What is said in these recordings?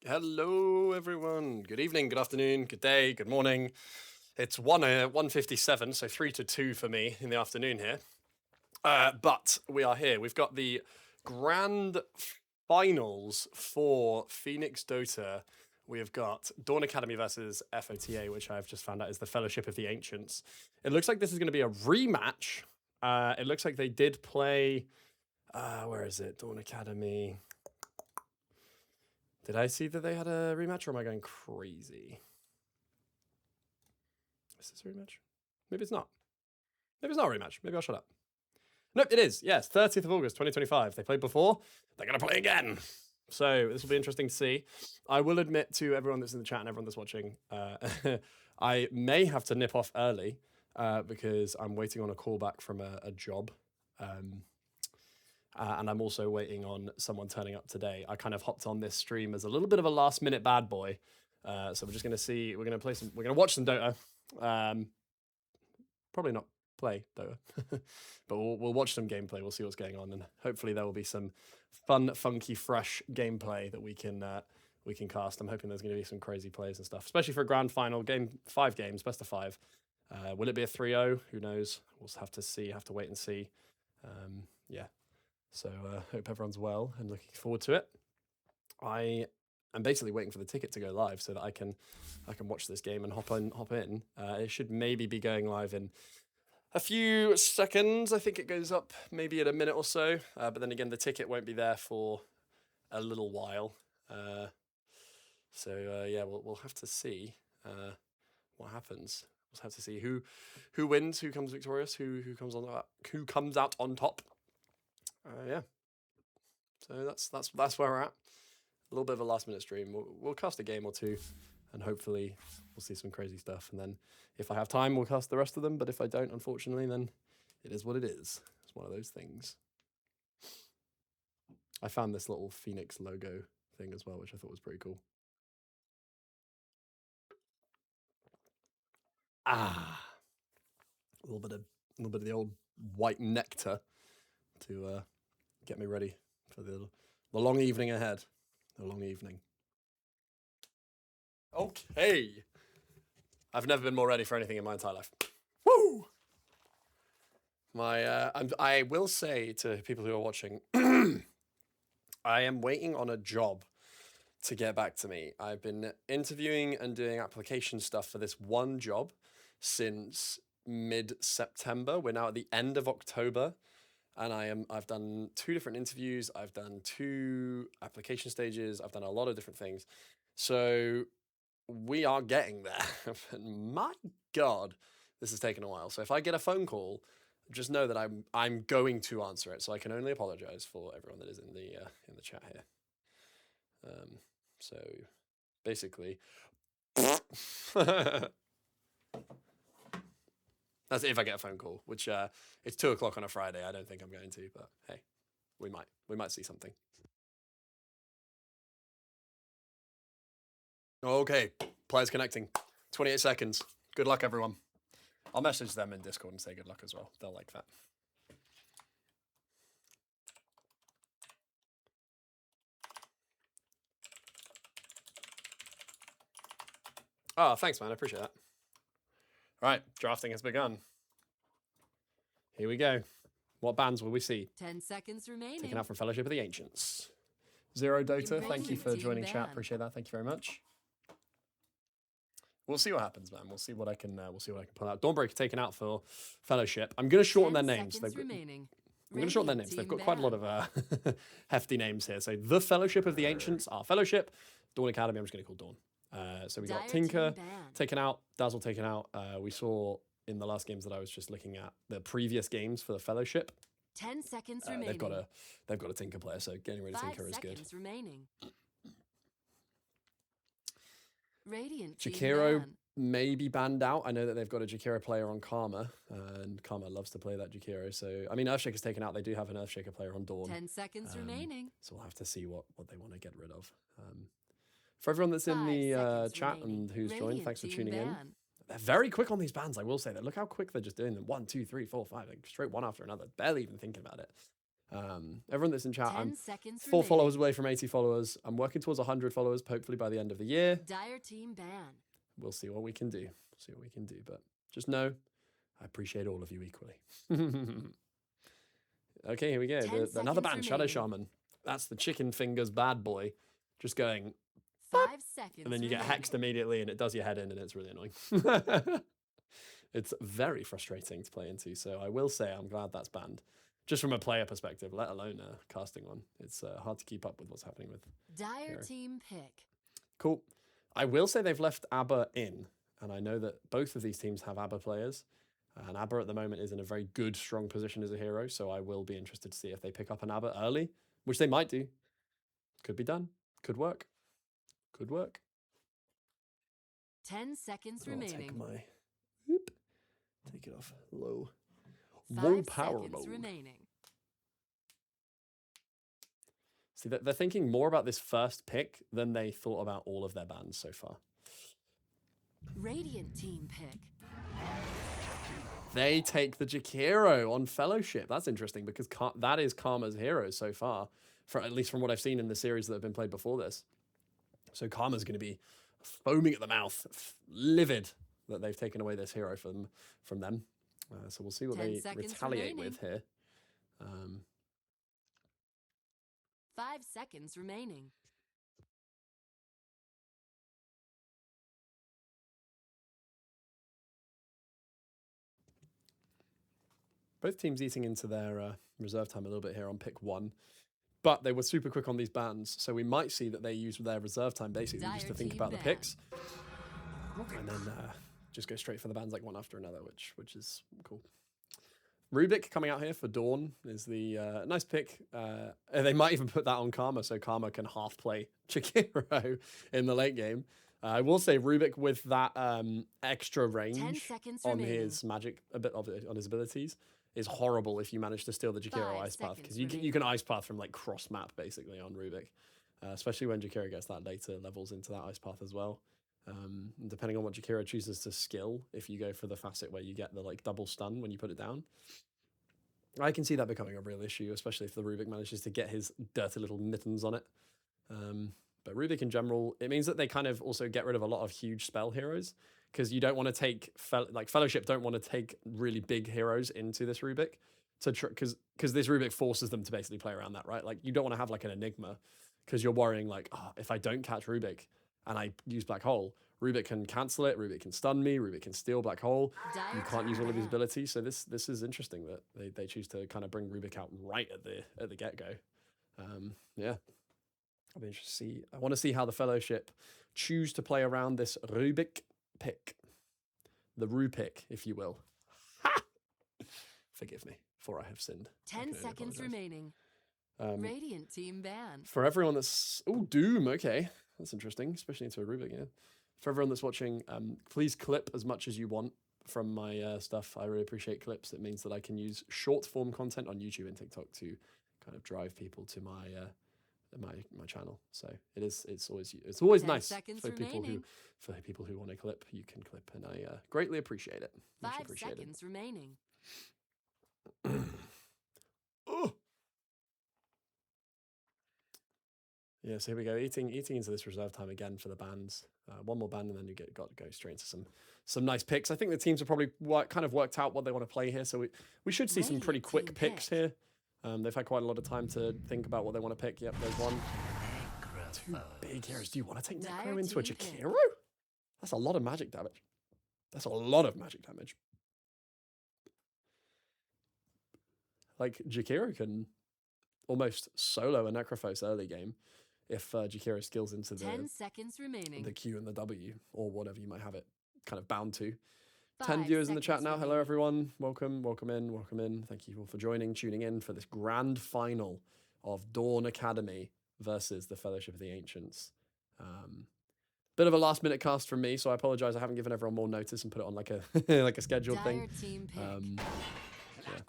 Hello, everyone. Good evening, good afternoon, good day, good morning. It's 1:57, so 3 to 2 for me in the afternoon here. But we are here. We've got the grand finals for Phoenix Dota. We have got Dawn Academy versus FOTA, which I've just found out is the Fellowship of the Ancients. It looks like this is going to be a rematch. It looks like they did play. Where is it? Dawn Academy. Did I see that they had a rematch, or am I going crazy? Is this a rematch? Maybe it's not. Maybe it's not a rematch. Maybe I'll shut up. Nope, it is. Yes, 30th of August, 2025. They played before. They're going to play again. So this will be interesting to see. I will admit to everyone that's in the chat and everyone that's watching, I may have to nip off early because I'm waiting on a call back from a job. And I'm also waiting on someone turning up today. I kind of hopped on this stream as a little bit of a last minute bad boy. So we're just going to see, we're going to watch some Dota. Probably not play Dota, but we'll watch some gameplay. We'll see what's going on. And hopefully there will be some fun, funky, fresh gameplay that we can cast. I'm hoping there's going to be some crazy plays and stuff, especially for a grand final game, 5 games, best of 5. Will it be a 3-0? Who knows? We'll have to see, have to wait and see. Yeah. So hope everyone's well and looking forward to it. I am basically waiting for the ticket to go live so that I can watch this game and hop in. It should maybe be going live in a few seconds. I think it goes up maybe in a minute or so. But then again, the ticket won't be there for a little while. Yeah, we'll have to see what happens. We'll have to see who wins, who comes victorious, who comes out on top. Yeah. So that's where we're at. A little bit of a last minute stream. We'll cast a game or two, and hopefully we'll see some crazy stuff. And then if I have time, we'll cast the rest of them. But if I don't, unfortunately, then it is what it is. It's one of those things. I found this little Phoenix logo thing as well, which I thought was pretty cool. A little bit of the old white nectar to get me ready for the long evening ahead. The long evening. Okay. I've never been more ready for anything in my entire life. Woo! I will say to people who are watching, I am waiting on a job to get back to me. I've been interviewing and doing application stuff for this one job since mid-September. We're now at the end of October. And I've done 2 different interviews. I've done 2 application stages. I've done a lot of different things. So we are getting there. But my God, this has taken a while. So if I get a phone call, just know that I'm going to answer it. So I can only apologize for everyone that is in the chat here. So basically, that's if I get a phone call, which it's 2 o'clock on a Friday. I don't think I'm going to, but hey, we might see something. Okay, players connecting. 28 seconds. Good luck, everyone. I'll message them in Discord and say good luck as well. They'll like that. Oh, thanks, man. I appreciate that. All right, drafting has begun. Here we go. What bands will we see? 10 seconds remaining. Taken out from Fellowship of the Ancients. Zero Dota, thank you for joining chat. Appreciate that. Thank you very much. We'll see what happens, man. We'll see what I can pull out. Dawnbreaker taken out for Fellowship. I'm gonna shorten their names. I'm gonna shorten their names. They've got quite a lot of hefty names here. So the Fellowship of the Ancients are Fellowship. Dawn Academy, I'm just gonna call Dawn. So we got Tinker taken out, Dazzle taken out. We saw in the last games that I was just looking at the previous games for the Fellowship. 10 seconds remaining. They've got a Tinker player, so getting rid of Tinker is good. 5 seconds remaining. Radiant Jakiro may be banned out. I know that they've got a Jakiro player on Karma, and Karma loves to play that Jakiro. So, I mean, Earthshaker's taken out. They do have an Earthshaker player on Dawn. 10 seconds remaining. So we'll have to see what they want to get rid of. For everyone that's in the chat and who's joined, thanks for tuning in. They're very quick on these bans, I will say that. Look how quick they're just doing them. 1, 2, 3, 4, 5, like straight one after another. Barely even thinking about it. Everyone that's in chat, 10 I'm seconds 4 followers remaining. away from 80 followers. I'm working towards 100 followers, hopefully by the end of the year. Dire team ban. We'll see what we can do. But just know, I appreciate all of you equally. Okay, here we go. 10 Another seconds band, Shadow remaining. Shaman. That's the chicken fingers bad boy. Just going, 5 seconds and then you get remaining. hexed immediately and it does your head in and it's really annoying. It's very frustrating to play into. So I will say I'm glad that's banned. Just from a player perspective, let alone casting one. It's hard to keep up with what's happening with Dire Hero. team pick. Cool. I will say they've left ABBA in, and I know that both of these teams have ABBA players, and ABBA at the moment is in a very good, strong position as a hero, so I will be interested to see if they pick up an ABBA early, which they might do. Could be done. Could work. 10 seconds I'll remaining. take my... Take it off low. 5 Low power seconds mode. remaining. See, they're thinking more about this first pick than they thought about all of their bans so far. Radiant team pick. They take the Jakiro on Fellowship. That's interesting because that is Karma's hero so far, at least from what I've seen in the series that have been played before this. So Karma's going to be foaming at the mouth, livid that they've taken away this hero from them. So we'll see what 10 they seconds retaliate remaining. with here. 5 seconds remaining. Both teams eating into their reserve time a little bit here on pick 1. But they were super quick on these bans, so we might see that they use their reserve time basically just to think about the picks. And then just go straight for the bans like one after another, which is cool. Rubik coming out here for Dawn is the nice pick. They might even put that on Karma, so Karma can half play Chikiro in the late game. I will say Rubik with that extra 10 range seconds on remaining. his magic, a bit of it on his abilities, is horrible if you manage to steal the Jakiro 5 Ice Path, because seconds you can Ice Path from like cross map basically on Rubik, especially when Jakiro gets that later levels into that Ice Path as well. Depending on what Jakiro chooses to skill, if you go for the facet where you get the like double stun when you put it down, I can see that becoming a real issue, especially if the Rubik manages to get his dirty little mittens on it. But Rubik in general, it means that they kind of also get rid of a lot of huge spell heroes, because you don't want to take, Fellowship don't want to take really big heroes into this Rubik, because this Rubik forces them to basically play around that, right? Like, you don't want to have like an Enigma, because you're worrying like, oh, if I don't catch Rubik and I use Black Hole, Rubik can cancel it, Rubik can stun me, Rubik can steal Black Hole. You can't use all of his abilities, so this is interesting that they choose to kind of bring Rubik out right at the get-go. Yeah. I'll be interested to see. I want to see how the Fellowship choose to play around this Rubik pick. The Rubik, if you will. Ha! Forgive me, for I have sinned. 10 seconds remaining. Radiant team ban. For everyone that's... Oh, Doom, okay. That's interesting, especially into a Rubik, yeah. For everyone that's watching, please clip as much as you want from my stuff. I really appreciate clips. It means that I can use short-form content on YouTube and TikTok to kind of drive people to my channel. So it's always nice for people who want to clip. You can clip, and I greatly appreciate it. 5 seconds remaining. Oh. Yeah, so here we go. Eating into this reserve time again for the bans. One more ban, and then you got to go straight into some nice picks. I think the teams have probably kind of worked out what they want to play here, so we should see some pretty quick picks here. They've had quite a lot of time to think about what they want to pick. Yep, there's one. 2 big heroes. Do you want to take Necro into a Jakiro? That's a lot of magic damage. Like, Jakiro can almost solo a Necrophos early game if Jakiro skills into the 10 seconds remaining. the Q and the W, or whatever you might have it kind of bound to. 10 5 viewers in the chat seconds now. Hello, remaining. everyone. Welcome in. Thank you all for tuning in for this grand final of Dawn Academy versus the Fellowship of the Ancients. Bit of a last-minute cast from me, so I apologize. I haven't given everyone more notice and put it on like a like a scheduled Dire thing. team pick. Yeah.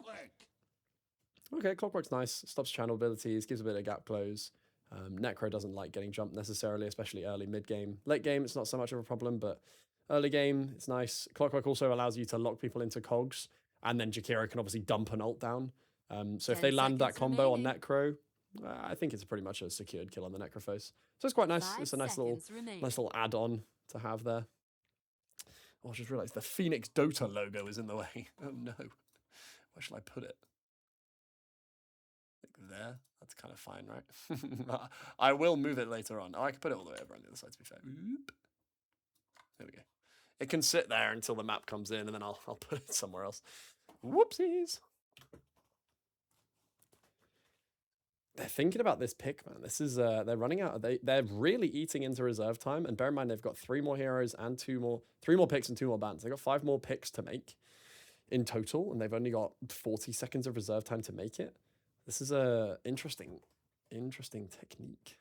Okay, Clockwork's nice. Stops channel abilities, gives a bit of gap close. Necro doesn't like getting jumped necessarily, especially early mid-game. Late game, it's not so much of a problem, but early game, it's nice. Clockwork also allows you to lock people into cogs, and then Jakiro can obviously dump an ult down. So if 10 they land that seconds combo on remaining. Necro, I think it's pretty much a secured kill on the Necrophos. So it's quite nice. 5 It's a nice little add-on to have there. Oh, I just realised the Phoenix Dota logo is in the way. Oh no. Where shall I put it? Like there? That's kind of fine, right? I will move it later on. Oh, I can put it all the way over on the other side, to be fair. Oop. There we go. It can sit there until the map comes in, and then I'll put it somewhere else. Whoopsies. They're thinking about this pick, man. This is they're running out. They're really eating into reserve time. And bear in mind, they've got 3 more heroes and 3 more picks and 2 more bans. They've got 5 more picks to make in total, and they've only got 40 seconds of reserve time to make it. This is a interesting technique.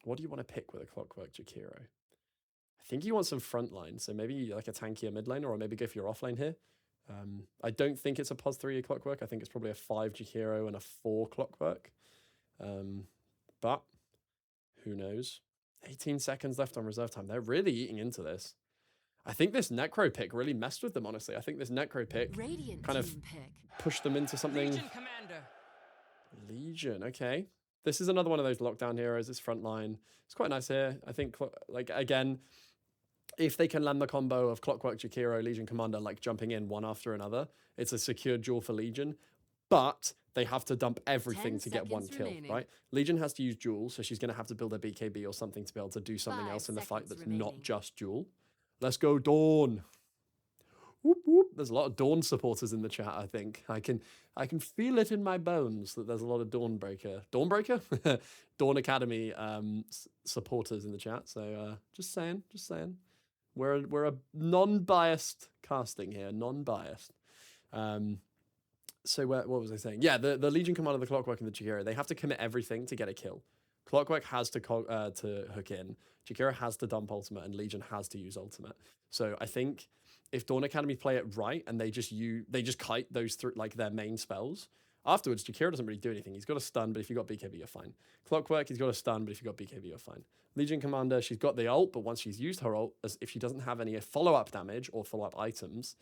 What do you want to pick with a Clockwork Jakiro? I think you want some front line, so maybe like a tankier mid lane, or maybe go for your offlane here. I don't think it's a pos 3 Clockwork. I think it's probably a 5 Jakiro and a 4 Clockwork. But who knows? 18 seconds left on reserve time. They're really eating into this. I think this Necro pick really messed with them, honestly. I think this Necro pick kind of pushed them into something. Legion Commander. Legion, okay. This is another one of those lockdown heroes. This front line. It's quite nice here. I think, like, again, if they can land the combo of Clockwork Jakiro, Legion Commander, like jumping in one after another, it's a secured duel for Legion. But they have to dump everything to get 1 kill, right? Legion has to use duel, so she's going to have to build a BKB or something to be able to do something else in the fight that's not just duel. Let's go Dawn. Whoop, whoop. There's a lot of Dawn supporters in the chat, I think. I can feel it in my bones that there's a lot of Dawnbreaker? Dawn Academy supporters in the chat. So just saying. We're a non-biased casting here, non-biased. So what was I saying? Yeah, the Legion Commander, the Clockwork, and the Jakiro, they have to commit everything to get a kill. Clockwork has to hook in, Jakiro has to dump ultimate, and Legion has to use ultimate. So I think if Dawn Academy play it right and they just kite those through like their main spells, afterwards Jakiro doesn't really do anything. He's got a stun, but if you got BKB, you're fine. Clockwork, he's got a stun, but if you got BKB, you're fine. Legion Commander, she's got the ult, but once she's used her ult, if she doesn't have any follow-up damage or follow-up items,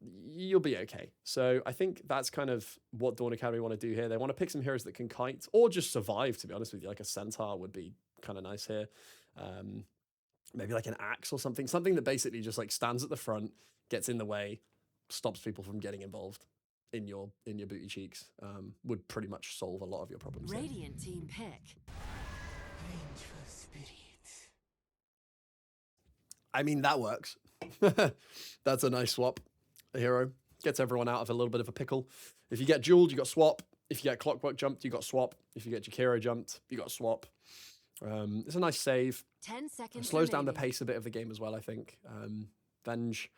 you'll be okay. So I think that's kind of what Dawn Academy want to do here. They want to pick some heroes that can kite or just survive, to be honest with you. Like a Centaur would be kind of nice here. Maybe like an axe or something that basically just like stands at the front, gets in the way, stops people from getting involved in your booty cheeks. Would pretty much solve a lot of your problems. Radiant team pick. I mean, that works. That's a nice swap. A hero gets everyone out of a little bit of a pickle. If you get dueled, you got swap. If you get Clockwork jumped, you got swap. If you get Jakiro jumped, you got swap. It's a nice save. 10 seconds. It slows down the pace a bit of the game as well, I think. Venge,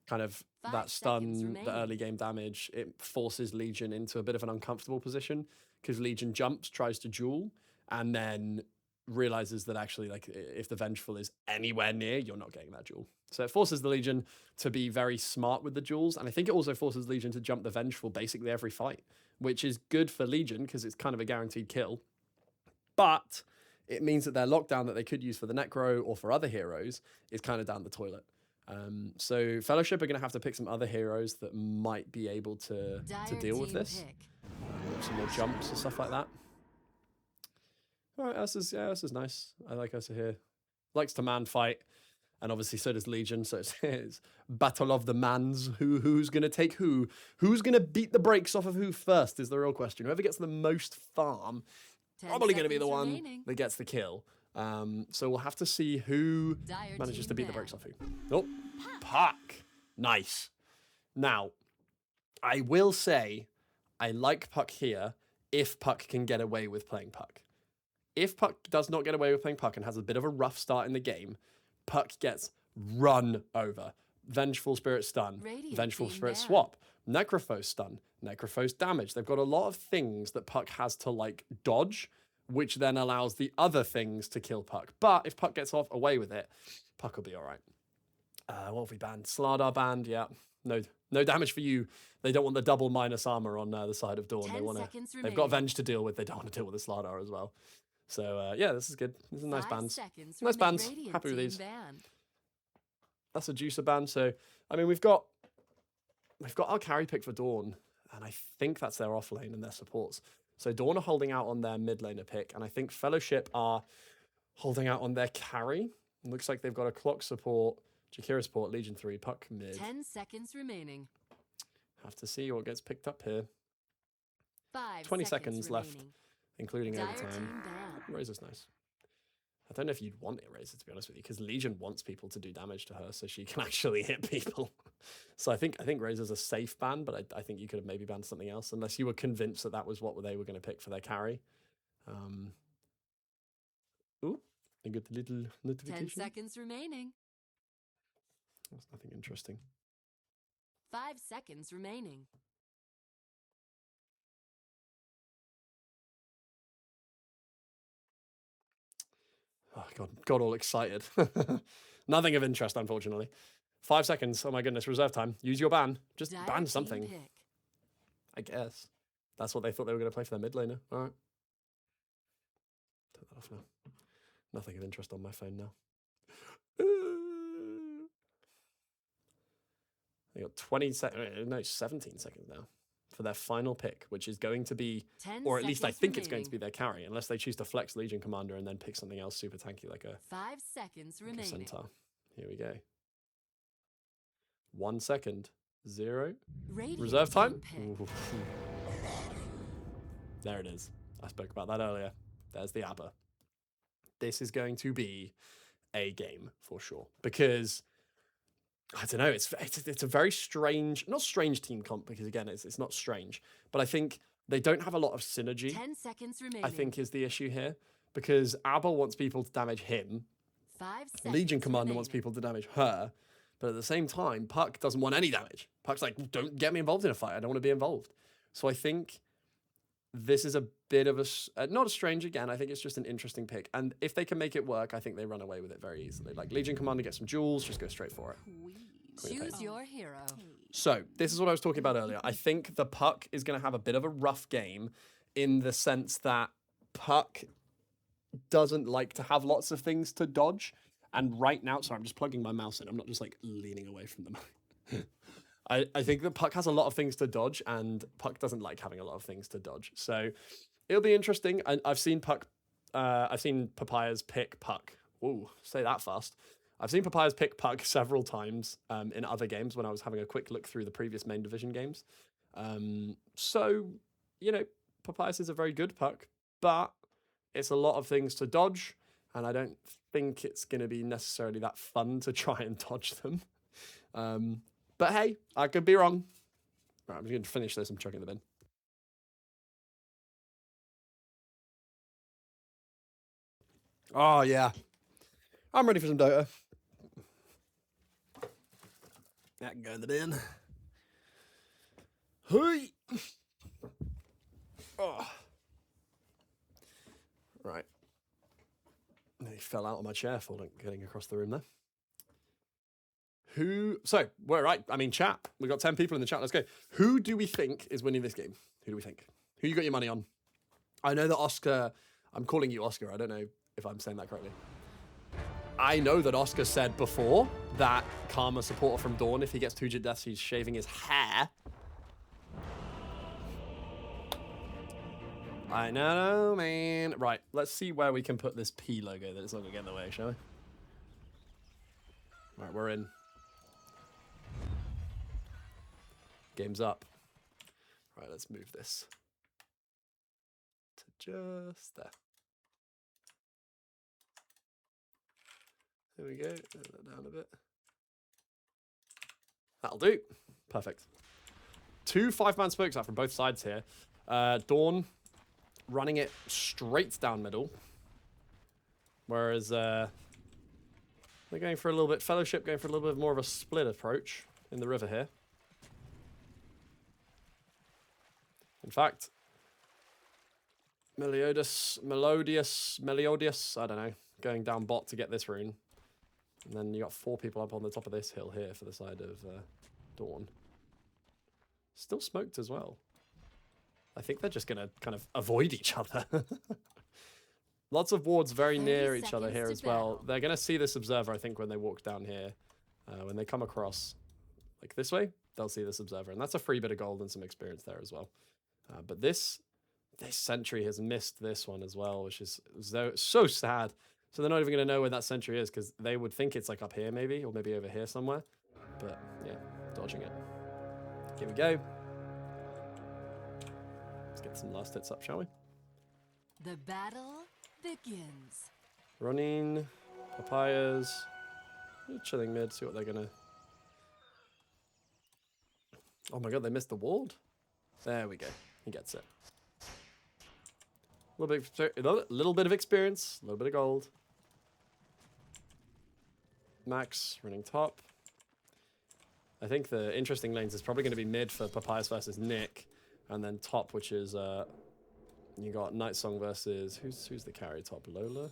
kind of that stun, the early game damage, it forces Legion into a bit of an uncomfortable position because Legion jumps, tries to duel, and then realizes that actually, like, if the Vengeful is anywhere near, you're not getting that duel. So it forces the Legion to be very smart with the duels, and I think it also forces Legion to jump the Vengeful basically every fight, which is good for Legion because it's kind of a guaranteed kill. But it means that their lockdown that they could use for the Necro or for other heroes is kind of down the toilet. So Fellowship are going to have to pick some other heroes that might be able to deal with this. Some more jumps and stuff like that. All right, this is nice. I like Ursa here. Likes to man fight, and obviously so does Legion. So it's battle of the mans. Who's going to take who? Who's going to beat the brakes off of who first is the real question. Whoever gets the most farm, probably going to be the one that gets the kill. So we'll have to see who manages to beat the brakes off who. Oh, Puck. Nice. Now, I will say I like Puck here if Puck can get away with playing Puck. If Puck does not get away with playing Puck and has a bit of a rough start in the game, Puck gets run over. Vengeful Spirit stun, Vengeful Spirit swap, Necrophos stun, Necrophos damage. They've got a lot of things that Puck has to like dodge, which then allows the other things to kill Puck. But if Puck gets off away with it, Puck will be all right. What have we banned? Slardar banned, yeah. No damage for you. They don't want the double minus armor on the side of Dawn. They've got Venge to deal with. They don't want to deal with the Slardar as well. So, yeah, this is good. This is nice bands. Nice bands. Happy with these. That's a juicer band. So, I mean, we've got we've got our carry pick for Dawn, and I think that's their off lane and their supports. So Dawn are holding out on their mid laner pick, and I think Fellowship are holding out on their carry. It looks like they've got a Clock support, Jakira support, Legion 3, Puck mid. 10 seconds remaining. Have to see what gets picked up here. 5 20 seconds left, remaining. including Dire overtime. team down. Razor's nice. I don't know if you'd want it, Razor, to be honest with you, because Legion wants people to do damage to her so she can actually hit people. So I think Razor's a safe ban, but I think you could have maybe banned something else, unless you were convinced that that was what they were going to pick for their carry. Ooh, I got the little notification. 10 seconds remaining. That's nothing interesting. 5 seconds remaining. Oh, God, got all excited. Nothing of interest, unfortunately. 5 seconds. Oh, my goodness. Reserve time. Use your ban. Just Dire ban team something. pick. I guess. That's what they thought they were going to play for their mid laner. All right. Turn that off now. Nothing of interest on my phone now. They got 20 seconds. No, 17 seconds now for their final pick, which is going to be, 10 or at least I seconds think it's going to remaining. be their carry, unless they choose to flex Legion Commander and then pick something else super tanky like a 5 seconds like a remaining. Centaur. Here we go. 1 second. 0. Radiant Reserve time? team pick. Ooh. There it is. I spoke about that earlier. There's the ABBA. This is going to be a game for sure, because I don't know. It's a very strange, not strange team comp, because again, it's not strange, but I think they don't have a lot of synergy. 10 seconds remaining. I think is the issue here, because ABBA wants people to damage him, 5 seconds Legion Commander remaining. wants people to damage her, but at the same time, Puck doesn't want any damage. Puck's like, don't get me involved in a fight. I don't want to be involved. So I think this is a bit of not a strange again. I think it's just an interesting pick. And if they can make it work, I think they run away with it very easily. Like Legion Commander gets some jewels, just go straight for it. Choose your hero. So this is what I was talking about earlier. I think the Puck is going to have a bit of a rough game in the sense that Puck doesn't like to have lots of things to dodge. And right now, sorry, I'm just plugging my mouse in. I'm not just like leaning away from the mic. I think that Puck has a lot of things to dodge, and Puck doesn't like having a lot of things to dodge. So it'll be interesting. I've seen Papayas pick Puck. Ooh, say that fast. I've seen Papayas pick Puck several times in other games when I was having a quick look through the previous main division games. So, you know, Papayas is a very good Puck, but it's a lot of things to dodge, and I don't think it's going to be necessarily that fun to try and dodge them. But hey, I could be wrong. Right, I'm just going to finish this. I'm chucking the bin. Oh, yeah. I'm ready for some Dota. That can go in the bin. Hey! Oh. Right. He fell out of my chair falling, getting across the room there. So, we're right. I mean, chat. We've got 10 people in the chat. Let's go. Who do we think is winning this game? Who do we think? Who you got your money on? I know that Oscar, I'm calling you Oscar. I don't know if I'm saying that correctly. I know that Oscar said before that Karma supporter from Dawn, if he gets 2 deaths, he's shaving his hair. I know, man. Right, let's see where we can put this P logo that it's not going to get in the way, shall we? Right, we're in. Game's up. Right, let's move this to just there. There we go. Turn that down a bit. That'll do. Perfect. 2 5-man spokes out from both sides here. Dawn running it straight down middle. Whereas they're going for a little bit, Fellowship going for a little bit more of a split approach in the river here. In fact, Melodious, I don't know, going down bot to get this rune. And then you got 4 people up on the top of this hill here for the side of Dawn. Still smoked as well. I think they're just going to kind of avoid each other. Lots of wards very near each other here as well. They're going to see this observer, I think, when they walk down here. When they come across, like this way, they'll see this observer, and that's a free bit of gold and some experience there as well. But this sentry has missed this one as well, which is so sad. So they're not even going to know where that sentry is, because they would think it's like up here maybe, or maybe over here somewhere. But yeah, dodging it. Here we go. Let's get some last hits up, shall we? The battle begins. Running, papayas, chilling mid, see what they're going to... Oh my god, they missed the ward. There we go. He gets it. A little bit of experience, a little bit of gold. Max running top. I think the interesting lanes is probably going to be mid for Papayas versus Nick, and then top, which is you got Night Song versus who's the carry top? Lola?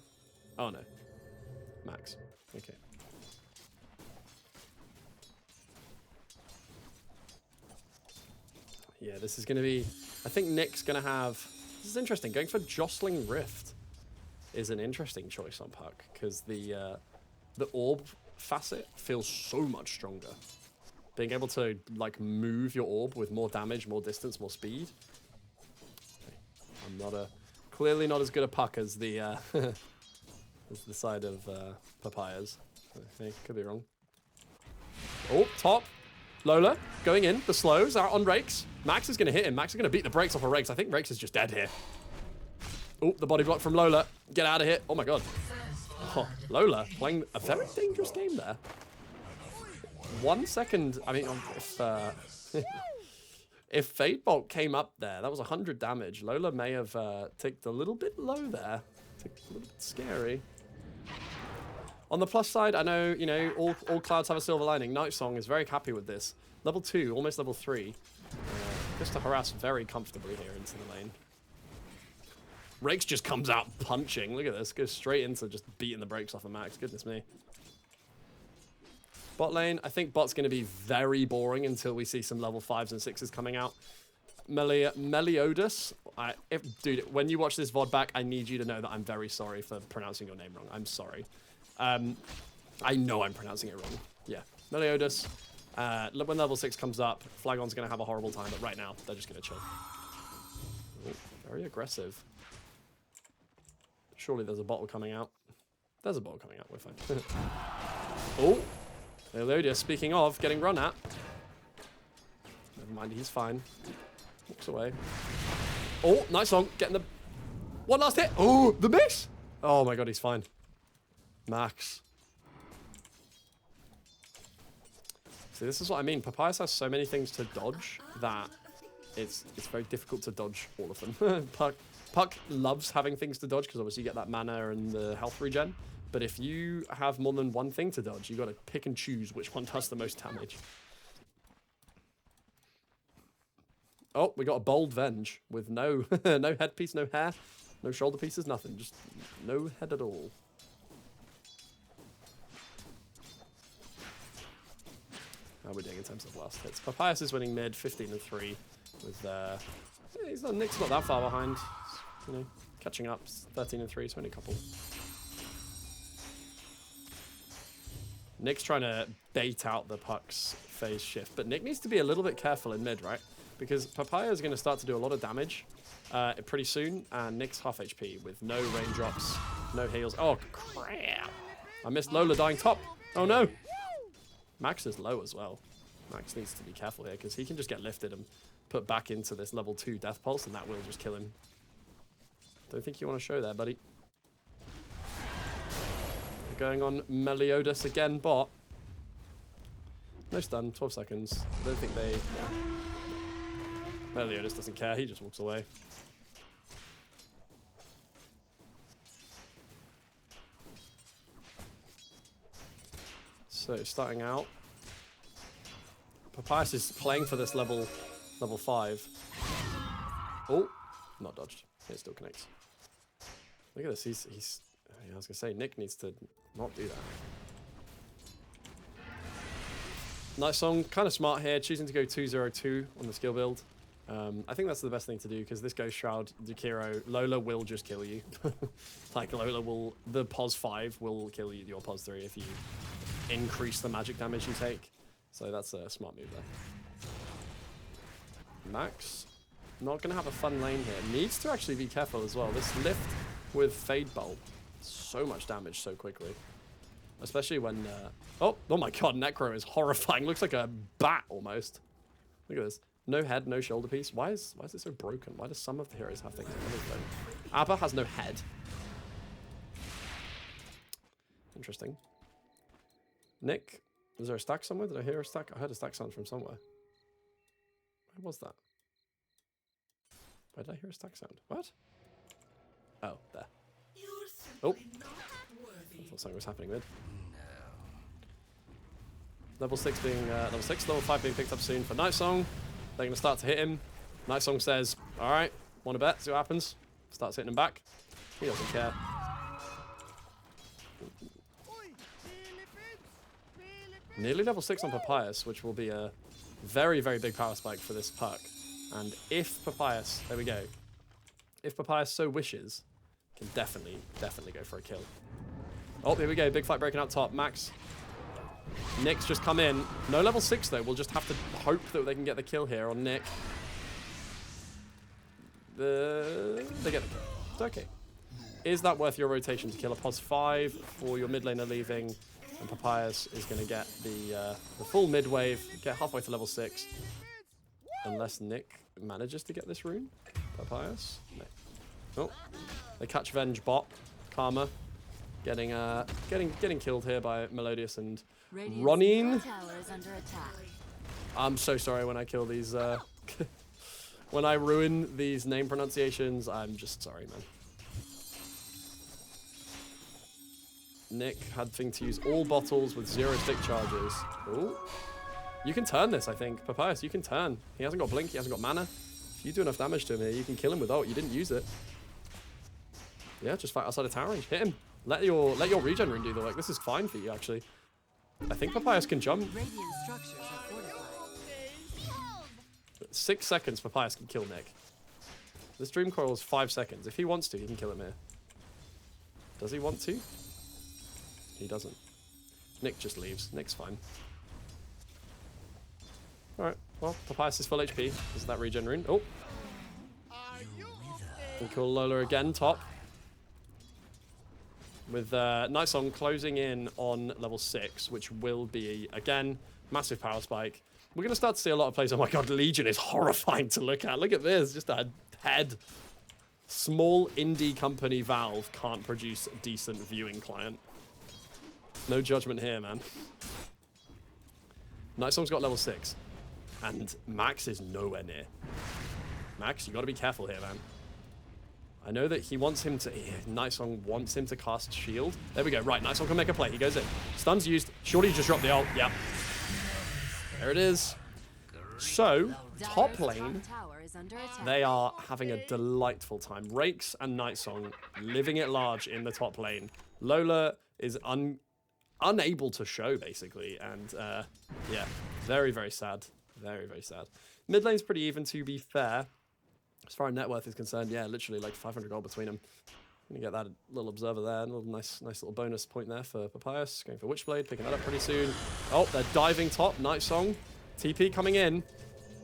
Oh no, Max. Okay. Yeah, this is going to be... I think Nick's going to have... This is interesting. Going for Jostling Rift is an interesting choice on Puck, because the orb facet feels so much stronger. Being able to like move your orb with more damage, more distance, more speed. Okay. I'm clearly not as good a Puck as the as the side of Papayas. I think could be wrong. Oh, top. Lola going in. The slows out on Rakes. Max is going to hit him. Max is going to beat the brakes off of Rakes. I think Rakes is just dead here. Oh, the body block from Lola. Get out of here. Oh my god. Oh, Lola playing a very dangerous game there. 1 second. I mean, if Fade Bolt came up there, that was 100 damage. Lola may have ticked a little bit low there. Ticked a little bit scary. On the plus side, I know, you know, all clouds have a silver lining. Night Song is very happy with this. Level 2, almost level 3. Just to harass very comfortably here into the lane. Rakes just comes out punching. Look at this. Goes straight into just beating the brakes off of Max. Goodness me. Bot lane, I think bot's going to be very boring until we see some level 5s and 6s coming out. Meliodas, dude, when you watch this VOD back, I need you to know that I'm very sorry for pronouncing your name wrong. I'm sorry. I know I'm pronouncing it wrong. Yeah, Meliodas. When level 6 comes up, Flagon's going to have a horrible time, but right now, they're just going to chill. Ooh, very aggressive. Surely there's a bottle coming out. There's a bottle coming out, we're fine. Oh, Meliodas, speaking of, getting run at. Never mind, he's fine. Walks away. Oh, nice song, getting the... One last hit. Oh, the miss! Oh my god, he's fine. Max. See, this is what I mean. Papayas has so many things to dodge that it's very difficult to dodge all of them. Puck loves having things to dodge because obviously you get that mana and the health regen. But if you have more than one thing to dodge, you got to pick and choose which one does the most damage. Oh, we got a bold Venge with no no headpiece, no hair, no shoulder pieces, nothing. Just no head at all. How are we doing in terms of last hits? Papayas is winning mid, 15-3. With Nick's not that far behind. You know, catching up, 13-3, so only a couple. Nick's trying to bait out the Puck's phase shift, but Nick needs to be a little bit careful in mid, right? Because Papaya is going to start to do a lot of damage pretty soon, and Nick's half HP with no raindrops, no heals. Oh, crap. I missed Lola dying top. Oh, no. Max is low as well. Max needs to be careful here, because he can just get lifted and put back into this level 2 Death Pulse, and that will just kill him. Don't think you want to show there, buddy. Going on Meliodas again, bot. No stun, 12 seconds. I don't think they... Meliodas doesn't care, he just walks away. So, starting out. Papayas is playing for this level 5. Oh, not dodged. It still connects. Look at this, he's I was going to say, Nick needs to not do that. Nice song, kind of smart here, choosing to go 2-0-2 on the skill build. I think that's the best thing to do, because this Ghost Shroud, Dukiro, Lola will just kill you. Like, Lola will, the POS 5 will kill you, your POS 3 if you increase the magic damage you take. So that's a smart move there. Max, not going to have a fun lane here. Needs to actually be careful as well. This lift with Fade Bolt, so much damage so quickly. Especially when... oh my god, Necro is horrifying. Looks like a bat almost. Look at this. No head, no shoulder piece. Why is it so broken? Why do some of the heroes have things and others don't? Abba has no head. Interesting. Nick, is there a stack somewhere? Did I hear a stack? I heard a stack sound from somewhere. Where was that? Where did I hear a stack sound? What? Oh, there. Oh. I thought something was happening mid. Level 6 being level 6, level 5 being picked up soon for Night Song. They're going to start to hit him. Night Song says, alright, want to bet? See what happens. Starts hitting him back. He doesn't care. Nearly level 6 on Papyrus, which will be a very, very big power spike for this puck. And if Papyrus, there we go. If Papyrus so wishes, can definitely go for a kill. Oh, here we go. Big fight breaking out top. Max. Nick's just come in. No level 6 though. We'll just have to hope that they can get the kill here on Nick. They get the kill. It's okay. Is that worth your rotation to kill a pos 5 for your mid laner leaving? And Papyrus is going to get the full mid wave, get halfway to level 6. Unless Nick manages to get this rune. Papyrus. No. Oh. They catch Venge bot. Karma. Getting killed here by Melodious and Ronin. I'm so sorry when I kill these when I ruin these name pronunciations. I'm just sorry, man. Nick having to use all bottles with 0 stick charges. Ooh. You can turn this, I think. Papyrus, you can turn. He hasn't got blink, he hasn't got mana. If you do enough damage to him here, you can kill him with ult. You didn't use it. Yeah, just fight outside of tower range. Hit him. Let your regen rune do the work. This is fine for you, actually. I think Papyrus can jump. 6 seconds, Papyrus can kill Nick. This Dream Coil is 5 seconds. If he wants to, he can kill him here. Does he want to? He doesn't. Nick just leaves. Nick's fine. Alright, well, Papyrus is full HP. This is that regen rune. Oh! And kill Lola again, top. With Night Song closing in on level 6, which will be, again, massive power spike. We're going to start to see a lot of plays. Oh my god, Legion is horrifying to look at. Look at this, just a head. Small indie company Valve can't produce a decent viewing client. No judgment here, man. Night Song's got level 6. And Max is nowhere near. Max, you got to be careful here, man. I know that he wants him to... Night Song wants him to cast shield. There we go. Right, Night Song can make a play. He goes in. Stun's used. Surely just dropped the ult. Yep. There it is. So, top lane, they are having a delightful time. Rakes and Night Song living it large in the top lane. Lola is unable to show, basically. And, yeah, very, very sad. Very, very sad. Mid lane's pretty even, to be fair. As far as net worth is concerned, yeah, literally like 500 gold between them. Gonna get that little observer there, a little nice little bonus point there for Papyrus. Going for Witchblade, picking that up pretty soon. Oh, they're diving top. Night Song, TP coming in.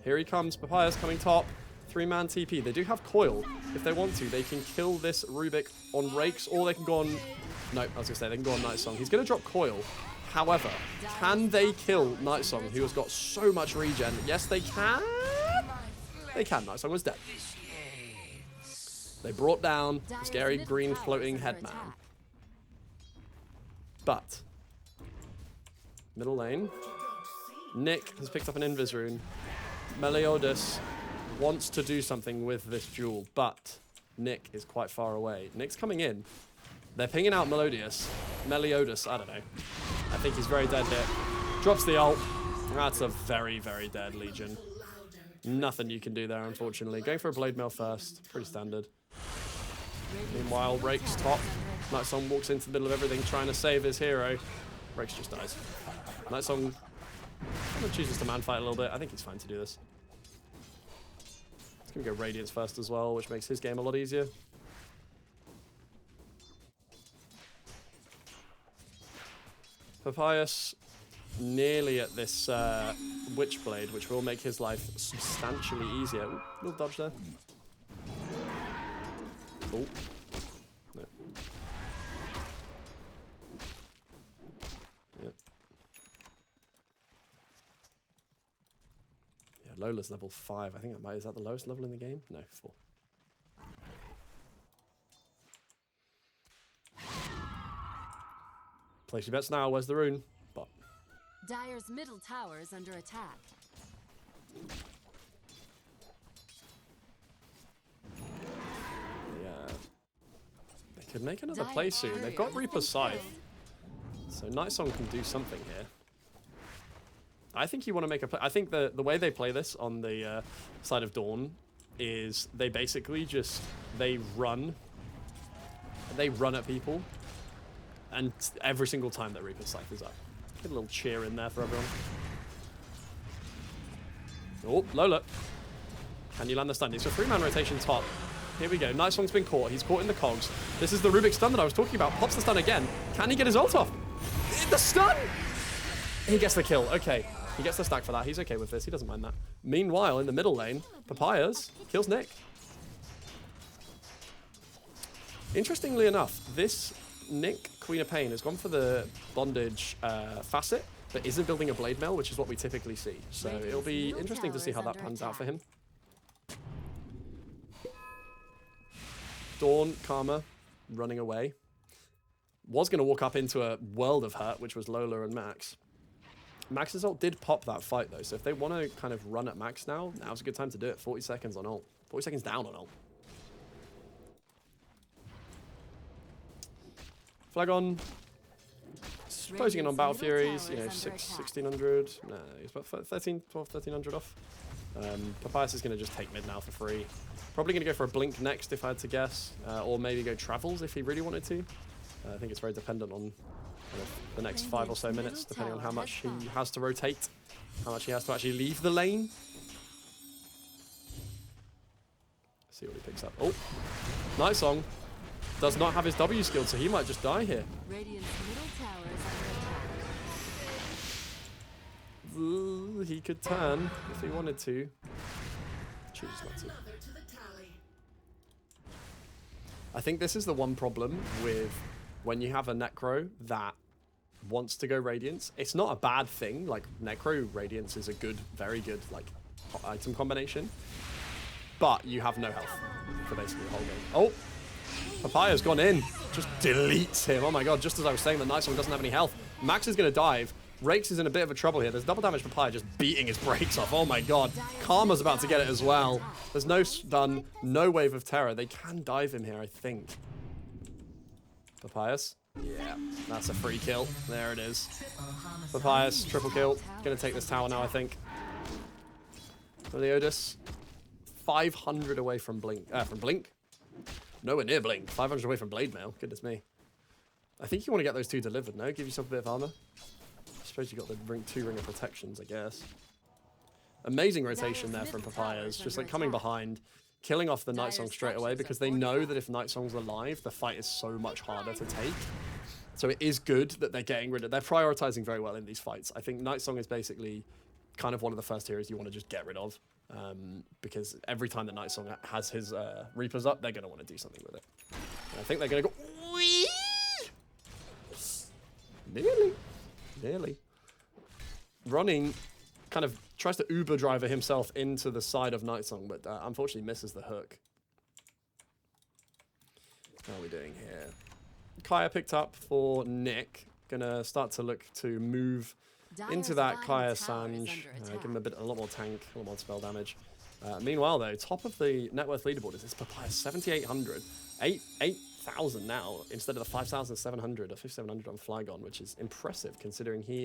Here he comes. Papyrus coming top. 3-man TP. They do have coil. If they want to, they can kill this Rubik on Rakes, or they can go on. No, I was gonna say they can go on Night Song. He's gonna drop coil. However, can they kill Night Song, who has got so much regen? Yes, they can. They can. Night Song was dead. They brought down the scary green floating headman. But middle lane, Nick has picked up an Invis rune. Meliodas wants to do something with this duel, but Nick is quite far away. Nick's coming in. They're pinging out Meliodas, I don't know. I think he's very dead here. Drops the ult. That's a very, very dead Legion. Nothing you can do there, unfortunately. Going for a Blade Mail first. Pretty standard. Meanwhile, Rakes top. Night Song walks into the middle of everything, trying to save his hero. Rakes just dies. Night Song kind of chooses to man fight a little bit. I think he's fine to do this. He's going to go Radiance first as well, which makes his game a lot easier. Papyrus nearly at this Witchblade, which will make his life substantially easier. Ooh, little dodge there. Oh. No. Yep. Yeah, Lola's level 5. I think that might, is that the lowest level in the game? No, 4. Place your bets now. Where's the rune? Bot. Dire's middle tower is under attack. Yeah. They could make another play soon. They've got Reaper's Scythe. So Nightsong can do something here. I think you want to make a play. I think the way they play this on the side of Dawn is they basically just, they run at people. And every single time that Reaper's Scythe is up. Get a little cheer in there for everyone. Oh, Lola. Can you land the stun? It's a 3-man rotation top. Here we go. Nightsong's been caught. He's caught in the cogs. This is the Rubik's stun that I was talking about. Pops the stun again. Can he get his ult off? The stun! He gets the kill. Okay. He gets the stack for that. He's okay with this. He doesn't mind that. Meanwhile, in the middle lane, Papayas kills Nick. Interestingly enough, this Nick, Queen of Pain, has gone for the bondage facet, but isn't building a blade mail, which is what we typically see. So it'll be interesting to see how that pans out for him. Dawn, Karma, running away. Was going to walk up into a world of hurt, which was Lola and Max. Max's ult did pop that fight, though, so if they want to kind of run at Max now, now's a good time to do it. 40 seconds on ult. 40 seconds down on ult. Flagon, closing in on Battle Furies, you know, 1600. No, he's about 1300 off. Papayas is going to just take mid now for free. Probably going to go for a blink next if I had to guess, or maybe go travels if he really wanted to. I think it's very dependent on the next 5 or so minutes, depending on how much he has to rotate, how much he has to actually leave the lane. See what he picks up. Oh, Nightsong does not have his W skill, so he might just die here. Radiant's middle tower is under attack. He could turn if he wanted to. Choose not to. I think this is the one problem with when you have a Necro that wants to go Radiance. It's not a bad thing. Like, Necro Radiance is a good, very good, like, item combination. But you have no health for basically the whole game. Oh! Papaya's gone in. Just deletes him. Oh my god, just as I was saying, the Nightsong doesn't have any health. Max is going to dive. Rakes is in a bit of a trouble here. There's double damage Papaya just beating his brakes off. Oh my god. Karma's about to get it as well. There's no stun, no wave of terror. They can dive him here, I think. Papayas? Yeah, that's a free kill. There it is. Papayas, triple kill. Gonna take this tower now, I think. Meliodas. 500 away from Blink. Nowhere near Blink. 500 away from Blade Mail. Goodness me. I think you want to get those two delivered, no? Give yourself a bit of armor. I suppose you got the two ring of protections, I guess. Amazing rotation there from Papayas. Just like coming behind, killing off the Nightsong straight away because they know that if Nightsong's alive, the fight is so much harder to take. So it is good that they're getting rid of... They're prioritizing very well in these fights. I think Nightsong is basically kind of one of the first heroes you want to just get rid of. Because every time that Nightsong has his Reapers up, they're going to want to do something with it. And I think they're going to go... Nearly. Running kind of tries to Uber driver himself into the side of Nightsong, but unfortunately misses the hook. How are we doing here? Kaya picked up for Nick. Gonna start to look to move into that Kaya Sanj. Give him a lot more tank, a lot more spell damage. Meanwhile, though, top of the net worth leaderboard is this Papaya, 7,800. 8,000 now instead of the 5,700 or 5,700 on Flygon, which is impressive considering he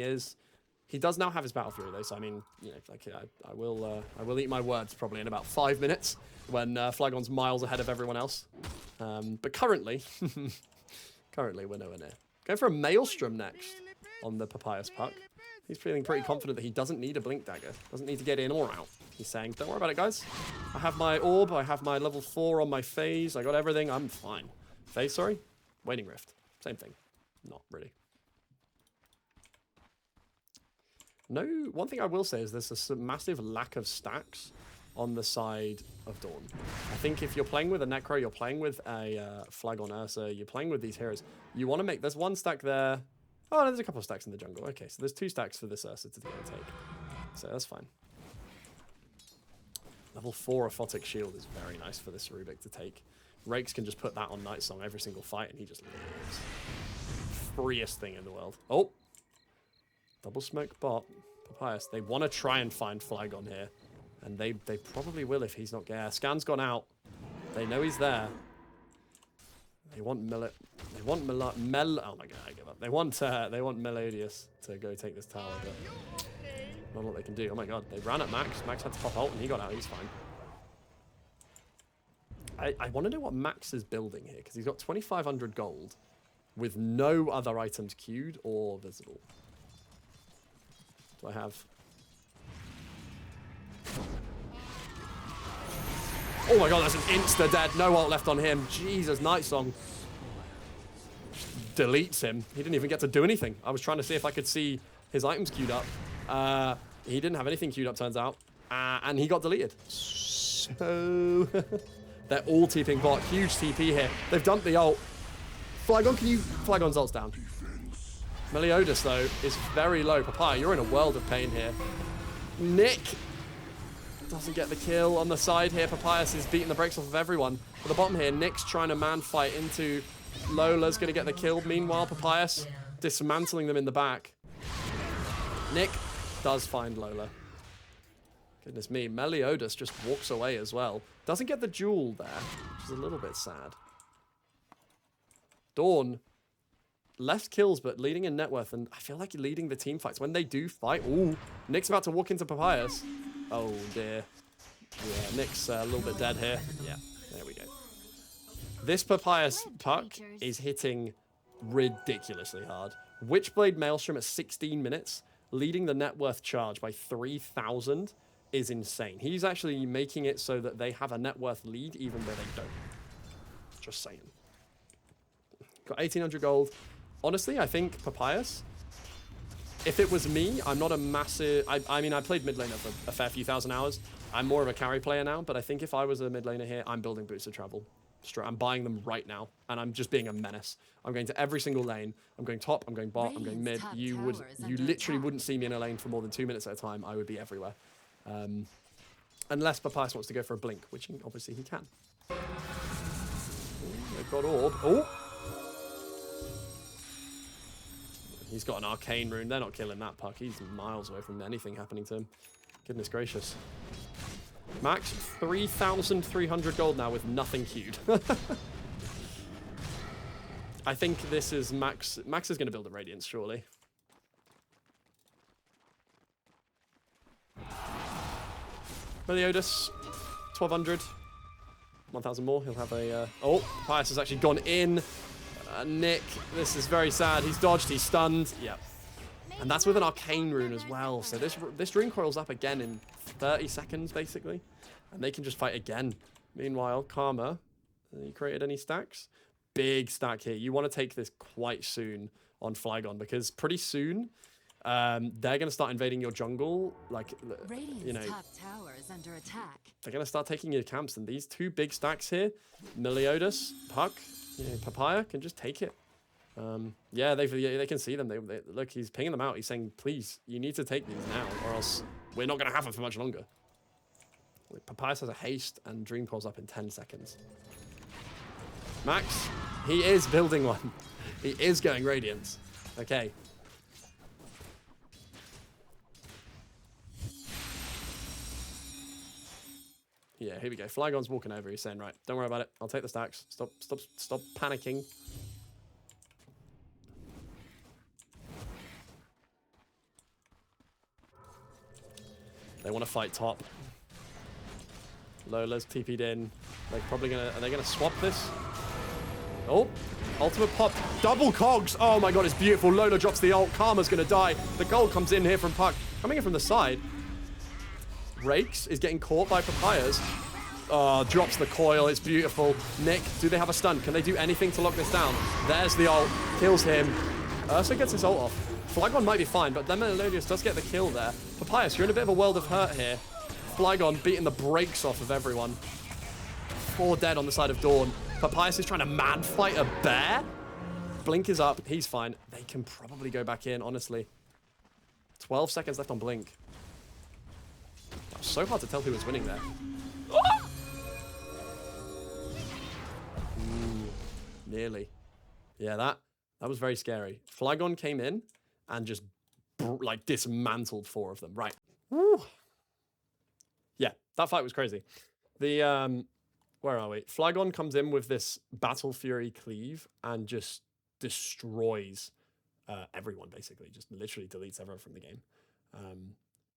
does now have his Battle Fury though. So I mean, you know, like I will eat my words probably in about 5 minutes when Flygon's miles ahead of everyone else. But currently, we're nowhere near. Going for a Maelstrom next on the Papayas puck. He's feeling pretty confident that he doesn't need a Blink Dagger. Doesn't need to get in or out. He's saying, don't worry about it, guys. I have my Orb. I have my level 4 on my phase. I got everything. I'm fine. Phase, sorry? Waning Rift. Same thing. Not really. No, one thing I will say is there's a massive lack of stacks on the side of Dawn. I think if you're playing with a Necro, you're playing with a Flag on Ursa, you're playing with these heroes, you want to make... There's one stack there. Oh, there's a couple of stacks in the jungle. Okay, so there's 2 stacks for this Ursa to take. So that's fine. Level 4 Aphotic Shield is very nice for this Rubik to take. Rakes can just put that on Night Song every single fight, and he just lives. Freest thing in the world. Oh! Double smoke bot. Papyrus. They want to try and find Flag on here. And they probably will if he's not there. Scan's gone out. They know he's there. They want oh my god, I give up. They want Melodious to go take this tower, but not what they can do. Oh my god, they ran at Max. Max had to pop ult and he got out. He's fine. I want to know what Max is building here, because he's got 2,500 gold with no other items queued or visible. Do I have... Oh my god, that's an insta-dead. No ult left on him. Jesus, Night Song deletes him. He didn't even get to do anything. I was trying to see if I could see his items queued up. He didn't have anything queued up, turns out. And he got deleted. So... They're all TPing bot. Huge TP here. They've dumped the ult. Flygon, can you... Flygon's ult's down. Meliodas, though, is very low. Papaya, you're in a world of pain here. Nick doesn't get the kill on the side here. Papyrus is beating the brakes off of everyone. At the bottom here, Nick's trying to man fight into Lola's going to get the kill. Meanwhile, Papyrus dismantling them in the back. Nick does find Lola. Goodness me, Meliodas just walks away as well. Doesn't get the jewel there, which is a little bit sad. Dawn, less kills, but leading in net worth, and I feel like leading the team fights. When they do fight, ooh, Nick's about to walk into Papyrus. Oh dear. Yeah, Nick's a little bit dead here. Yeah, there we go. This Papyrus puck is hitting ridiculously hard. Witchblade Maelstrom at 16 minutes, leading the net worth charge by 3,000 is insane. He's actually making it so that they have a net worth lead even though they don't. Just saying. Got 1,800 gold. Honestly, I think Papyrus, if it was me, I'm not a massive... I mean, I played mid laner for a fair few thousand hours. I'm more of a carry player now, but I think if I was a mid laner here, I'm building boots of travel. I'm buying them right now, and I'm just being a menace. I'm going to every single lane. I'm going top, I'm going bot, I'm going mid. You literally wouldn't see me in a lane for more than 2 minutes at a time. I would be everywhere. Unless Papyrus wants to go for a blink, which obviously he can. Ooh, they've got orb. Oh! He's got an arcane rune. They're not killing that puck. He's miles away from anything happening to him. Goodness gracious. Max, 3,300 gold now with nothing queued. I think this is Max. Max is going to build a Radiance, surely. Meliodas, 1,200. 1,000 more. He'll have a... Oh, Papyrus has actually gone in. Nick, this is very sad. He's dodged, he's stunned. Yep. And that's with an arcane rune as well. So this rune coils up again in 30 seconds, basically. And they can just fight again. Meanwhile, Karma, you created any stacks? Big stack here. You want to take this quite soon on Flygon, because pretty soon they're going to start invading your jungle. Like, you know, top tower is under attack. They're going to start taking your camps. And these 2 big stacks here, Meliodas, Puck, you know, Papaya can just take it. Yeah, they can see them. They look, he's pinging them out. He's saying, please, you need to take these now, or else we're not going to have them for much longer. Papyrus has a haste, and Dream Core's up in 10 seconds. Max, he is building one. He is going Radiance. Okay. Yeah, here we go. Flygon's walking over. He's saying, right, don't worry about it. I'll take the stacks. Stop panicking. They want to fight top. Lola's TP'd in. They're probably gonna... Are they gonna swap this? Oh, ultimate pop. Double cogs. Oh my god, it's beautiful. Lola drops the ult. Karma's gonna die. The gold comes in here from Puck. Coming in from the side. Rakes is getting caught by Papyrus. Oh, drops the coil. It's beautiful. Nick, do they have a stun? Can they do anything to lock this down? There's the ult. Kills him. Ursa gets his ult off. Flygon might be fine, but then Melodious does get the kill there. Papyrus, you're in a bit of a world of hurt here. Flygon beating the brakes off of everyone. 4 dead on the side of Dawn. Papyrus is trying to man fight a bear. Blink is up. He's fine. They can probably go back in, honestly. 12 seconds left on Blink. That was so hard to tell who was winning there. Ooh, nearly. Yeah, that was very scary. Flygon came in and just like dismantled 4 of them. Right. Woo. Yeah, that fight was crazy. The where are we? Flygon comes in with this Battle Fury cleave and just destroys everyone, basically. Just literally deletes everyone from the game.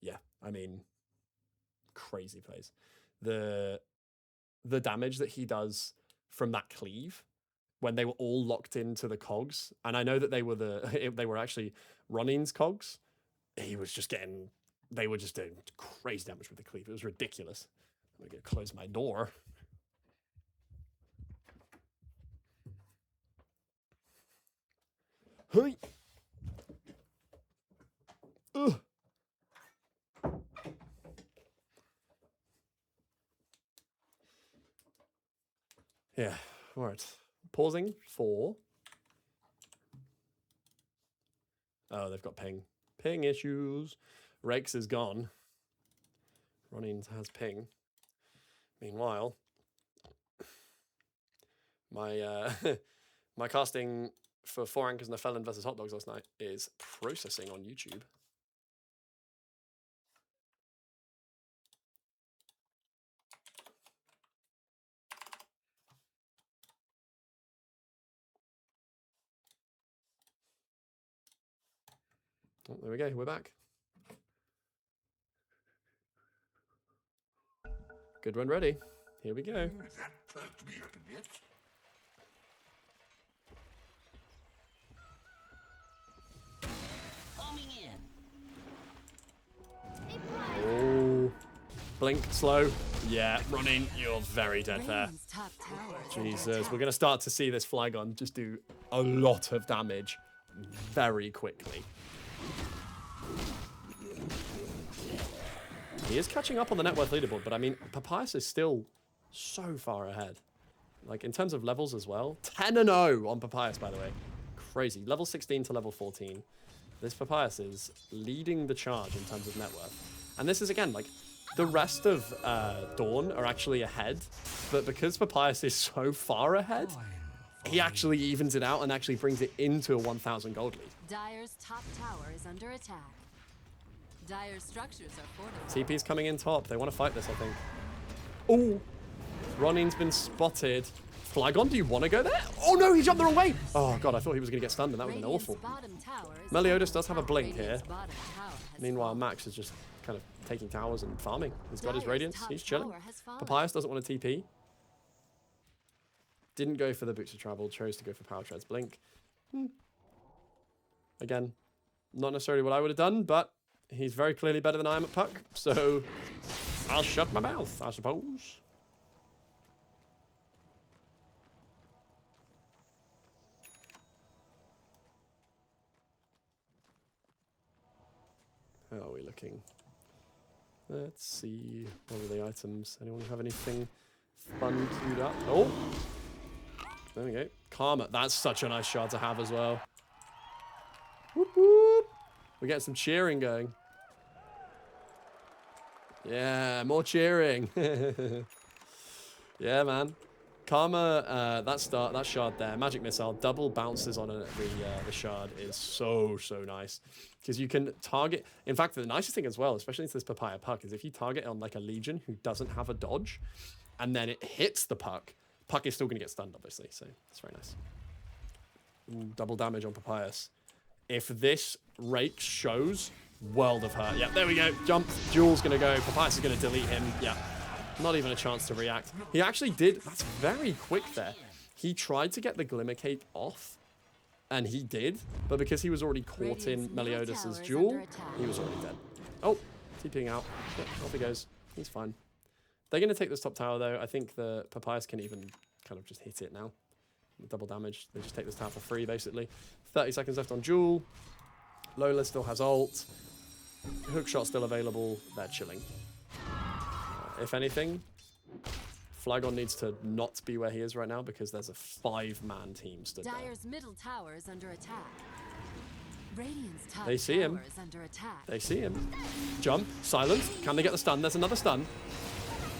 Yeah, I mean, crazy plays. The damage that he does from that cleave when they were all locked into the cogs, and I know that they were actually Ronin's cogs. They were just doing crazy damage with the cleave. It was ridiculous. I'm gonna close my door. Hey. Ugh. Yeah, all right. Pausing for... Oh, they've got ping. Ping issues. Rex is gone. Ronin has ping. Meanwhile, my my casting for 4 Anchors and a Felon versus Hot Dogs last night is processing on YouTube. Oh, there we go. We're back. Good one, ready. Here we go. Oh, blink slow. Yeah, running. You're very dead there. Jesus, we're gonna start to see this Flygon just do a lot of damage very quickly. He is catching up on the net worth leaderboard, but I mean, Papyrus is still so far ahead. Like, in terms of levels as well. 10-0 on Papyrus, by the way. Crazy. Level 16 to level 14. This Papyrus is leading the charge in terms of net worth. And this is, again, like, the rest of Dawn are actually ahead. But because Papyrus is so far ahead, he actually evens it out and actually brings it into a 1,000 gold lead. Dire's top tower is under attack. Dire structures are fortified. TP's coming in top. They want to fight this, I think. Oh, Ronin's been spotted. Flygon, do you want to go there? Oh no, he jumped the wrong way. Oh god, I thought he was going to get stunned, and that would have been awful. Meliodas does have a blink here. Meanwhile, Max is just kind of taking towers and farming. He's got his Radiance. He's chilling. Papyrus doesn't want to TP. Didn't go for the Boots of Travel. Chose to go for Power Tread's blink. Again, not necessarily what I would have done, but he's very clearly better than I am at puck, so I'll shut my mouth, I suppose. How are we looking? Let's see. What are the items? Anyone have anything fun queued up? Oh! There we go. Karma. That's such a nice shot to have as well. Whoop, whoop. We're getting some cheering going. Yeah, more cheering. Yeah, man. Karma, that shard there, Magic Missile, double bounces on the shard is so nice. Because you can target... In fact, the nicest thing as well, especially into this Papaya puck, is if you target on like a Legion who doesn't have a dodge, and then it hits the puck is still going to get stunned, obviously. So, it's very nice. Ooh, double damage on Papyrus. If this rake shows, world of hurt. Yeah, there we go. Jump. Jewel's going to go. Papyrus is going to delete him. Yeah. Not even a chance to react. He actually did. That's very quick there. He tried to get the Glimmer Cape off, and he did. But because he was already caught in Meliodas' jewel, he was already dead. Oh, TPing out. Yeah, off he goes. He's fine. They're going to take this top tower, though. I think the Papyrus can even kind of just hit it now. Double damage. They just take this tower for free, basically. 30 seconds left on Jewel. Lola still has ult. Hookshot still available. They're chilling. If anything, Flagon needs to not be where he is right now because there's a 5-man team stood there. Dire's middle tower is under attack. Radiant's top They see him. tower is under attack. They see him. Jump. Silence. Can they get the stun? There's another stun.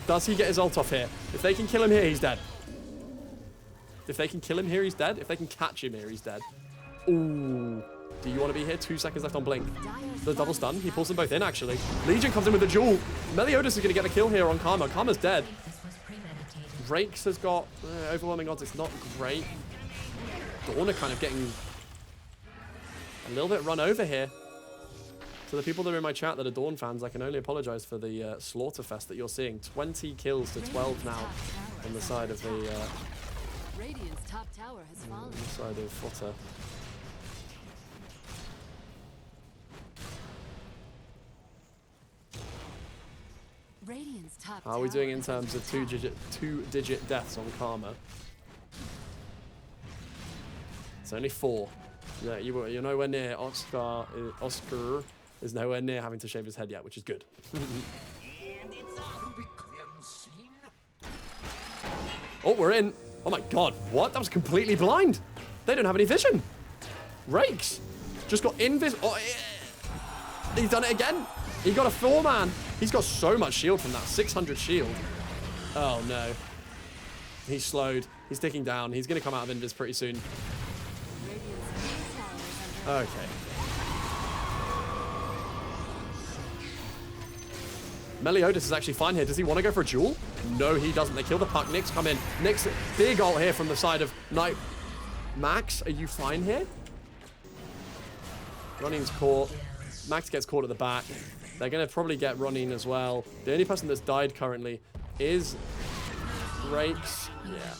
Does he get his ult off here? If they can kill him here, he's dead. If they can kill him here, he's dead. If they can catch him here, he's dead. Ooh. Do you want to be here? 2 seconds left on Blink. The double stun. He pulls them both in, actually. Legion comes in with a jewel. Meliodas is going to get a kill here on Karma. Karma's dead. Rakes has got overwhelming odds. It's not great. Dawn are kind of getting a little bit run over here. To the people that are in my chat that are Dawn fans, I can only apologize for the slaughterfest that you're seeing. 20 kills to 12 now on the side of the Radiant's top tower has fallen. side of FOTA. Radiant's top How are we doing in tower terms of two-digit deaths on Karma? It's only 4. Yeah, you're nowhere near. Oscar is nowhere near having to shave his head yet, which is good. Oh, we're in. Oh my god, what? That was completely blind. They don't have any vision. Rakes just got invis. Oh, he's done it again. He got a 4-man. He's got so much shield from that. 600 shield. Oh no. He's slowed. He's ticking down. He's going to come out of invis pretty soon. Okay. Meliodas is actually fine here. Does he want to go for a duel? No, he doesn't. They kill the puck. Nyx come in. Nyx, big ult here from the side of Knight. Max, are you fine here? Ronin's caught. Max gets caught at the back. They're going to probably get Ronin as well. The only person that's died currently is Rakes. Yeah.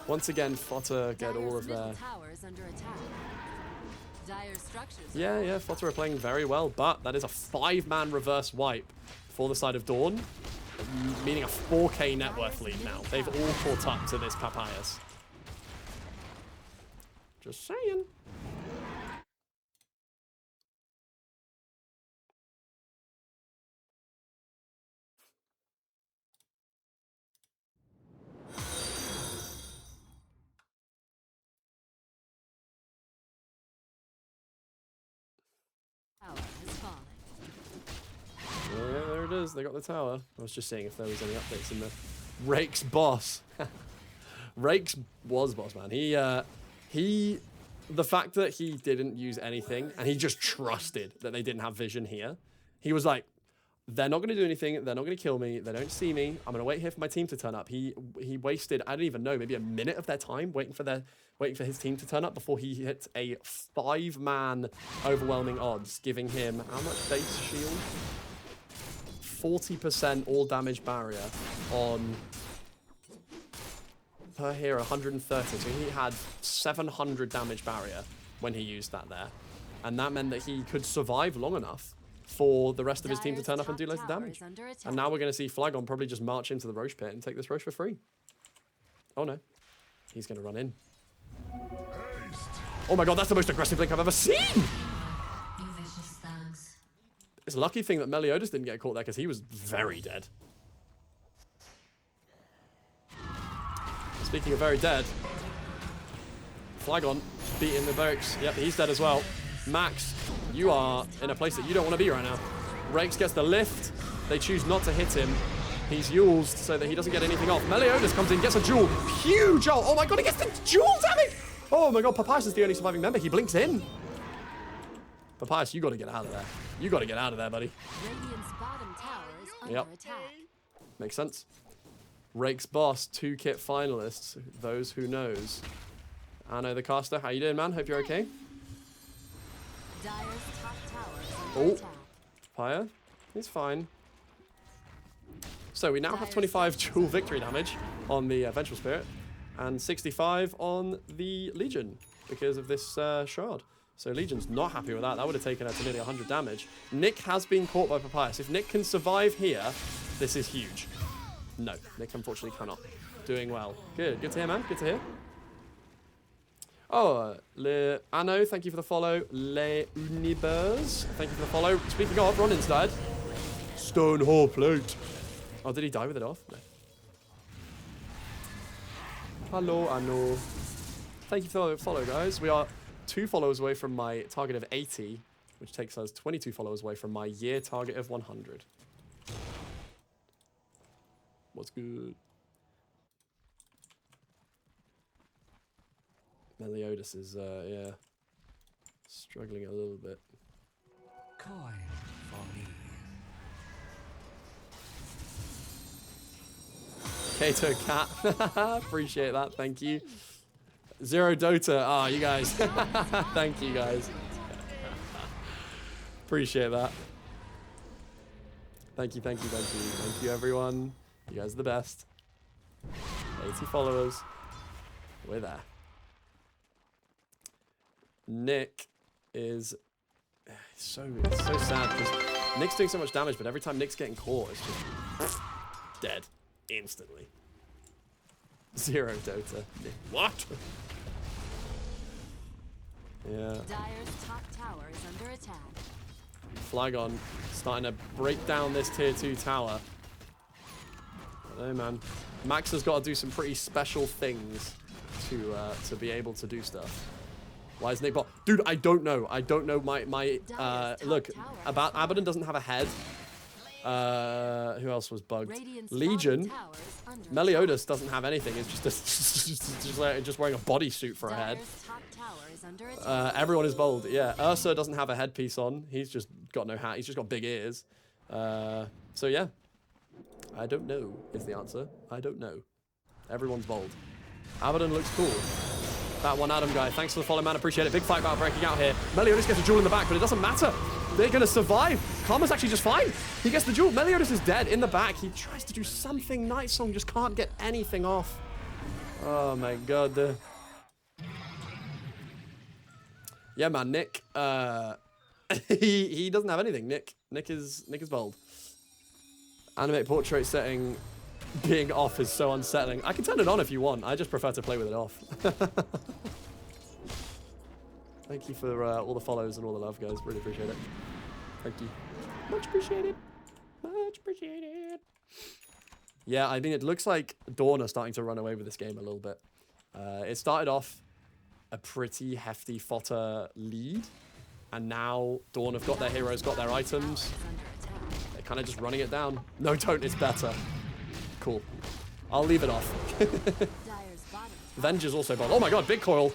Once again, FOTA get all of their... Yeah, FOTA are playing very well, but that is a 5-man reverse wipe for the side of Dawn, meaning a 4K net worth lead now. They've all caught up to this Papyrus. Just saying. Yeah, there it is. They got the tower. I was just seeing if there was any updates in the Rake's boss. Rake's was boss, man. The fact that he didn't use anything and he just trusted that they didn't have vision here. He was like, they're not going to do anything. They're not going to kill me. They don't see me. I'm going to wait here for my team to turn up. He wasted, I don't even know, maybe a minute of their time waiting for his team to turn up before he hit a 5-man overwhelming odds, giving him how much base shield? 40% all damage barrier on per hero 130. So he had 700 damage barrier when he used that there. And that meant that he could survive long enough for the rest of his team to turn up and do loads of damage. And now we're going to see Flagon probably just march into the Roche pit and take this Roche for free. Oh no. He's going to run in. Oh my god, that's the most aggressive Blink I've ever seen! It's a lucky thing that Meliodas didn't get caught there because he was very dead. Speaking of very dead, Flagon beating the Barracks. Yep, he's dead as well. Max, you are in a place that you don't want to be right now. Rakes gets the lift. They choose not to hit him. He's Yuled so that he doesn't get anything off. Meliodas comes in, gets a jewel. Huge ult. Oh my god, he gets the jewel damage! Oh my god, Papyrus is the only surviving member. He blinks in. Papyrus, you got to get out of there. You got to get out of there, buddy. Radiant's bottom tower is under attack. Makes sense. Rake's boss, 2-kit finalists. Those who knows. Anno the caster, how you doing, man? Hope you're okay. Dire's top tower is under attack. Pyre, he's fine. So we now have 25 dual victory damage on the Vengeful Spirit and 65 on the Legion because of this shard. So Legion's not happy with that. That would have taken her to nearly 100 damage. Nick has been caught by Papyrus. If Nick can survive here, this is huge. No, Nick unfortunately cannot. Doing well. Good to hear, man. Good to hear. Oh, Le Anno, thank you for the follow. Le Unibers, thank you for the follow. Speaking of, Ronin's died. Stone Hall plate. Oh, did he die with it off? No. Hello, Anno. Thank you for the follow, guys. We are 2 followers away from my target of 80, which takes us 22 followers away from my year target of 100. What's good? Meliodas is, yeah, struggling a little bit. Coin for me. Kato Cat. Appreciate that. Thank you. Zero Dota. Ah, you guys. Thank you, guys. Appreciate that. Thank you, thank you, thank you. Thank you, everyone. You guys are the best. 80 followers. We're there. Nick is it's so sad because Nick's doing so much damage, but every time Nick's getting caught, it's just dead instantly. Zero Dota. Nick, what? Yeah. Dire's top tower is under attack. Flygon starting to break down this tier 2 tower. I don't know, man. Max has got to do some pretty special things to be able to do stuff. Why is Nick bot? Dude, I don't know. I don't know my look, about Abaddon doesn't have a head. Who else was bugged? Legion. Meliodas doesn't have anything. It's just wearing a bodysuit for a head. Everyone is bold. Yeah, Ursa doesn't have a headpiece on. He's just got no hat. He's just got big ears. So yeah, I don't know is the answer. I don't know. Everyone's bold. Abaddon looks cool. That one Adam guy. Thanks for the follow, man. Appreciate it. Big fight battle breaking out here. Meliodas gets a jewel in the back, but it doesn't matter. They're going to survive. Karma's actually just fine. He gets the jewel. Meliodas is dead in the back. He tries to do something. Night Song just can't get anything off. Oh, my God. Yeah, man. Nick. He doesn't have anything. Nick is bold. Animate portrait setting being off is so unsettling. I can turn it on if you want. I just prefer to play with it off. Thank you for all the follows and all the love, guys. Really appreciate it. Thank you. Much appreciated. Much appreciated. Yeah, I mean, it looks like Dawn are starting to run away with this game a little bit. It started off a pretty hefty FOTA lead, and now Dawn have got their heroes, got their items. They're kind of just running it down. No, don't. It's better. Cool. I'll leave it off. Venger's also bold. Oh my god, big coil.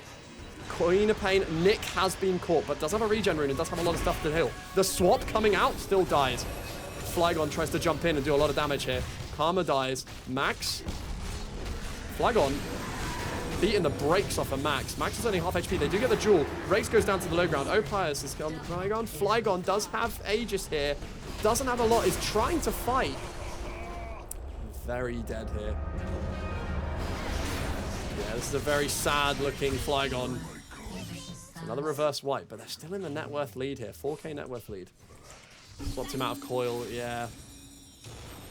Queen of Pain. Nick has been caught, but does have a regen rune and does have a lot of stuff to heal. The swap coming out still dies. Flygon tries to jump in and do a lot of damage here. Karma dies. Max. Flygon beating the brakes off of Max. Max is only half HP. They do get the jewel. Race goes down to the low ground. Opius has come. Flygon. Flygon does have Aegis here. Doesn't have a lot. Is trying to fight. Very dead here. Yeah, this is a very sad looking Flygon. Another reverse wipe, but they're still in the net worth lead here. 4k net worth lead. Swapped him out of coil, yeah.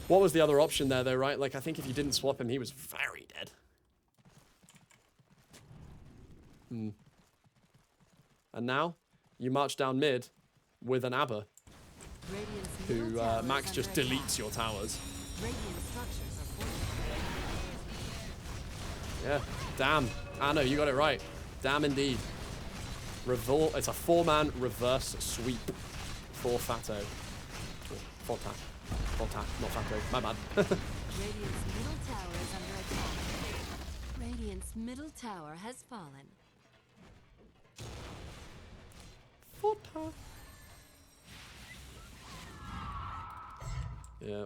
What was the other option there though, right? Like, I think if you didn't swap him, he was very dead. And now, you march down mid with an Abba, who Max just deletes your towers. Yeah, damn. Anno, you got it right. Damn indeed. It's a 4-man reverse sweep for Fato. FOTA. FOTA, not Fato. My bad. Radiant's middle tower is under attack. Radiant's middle tower has fallen. FOTA. Yeah.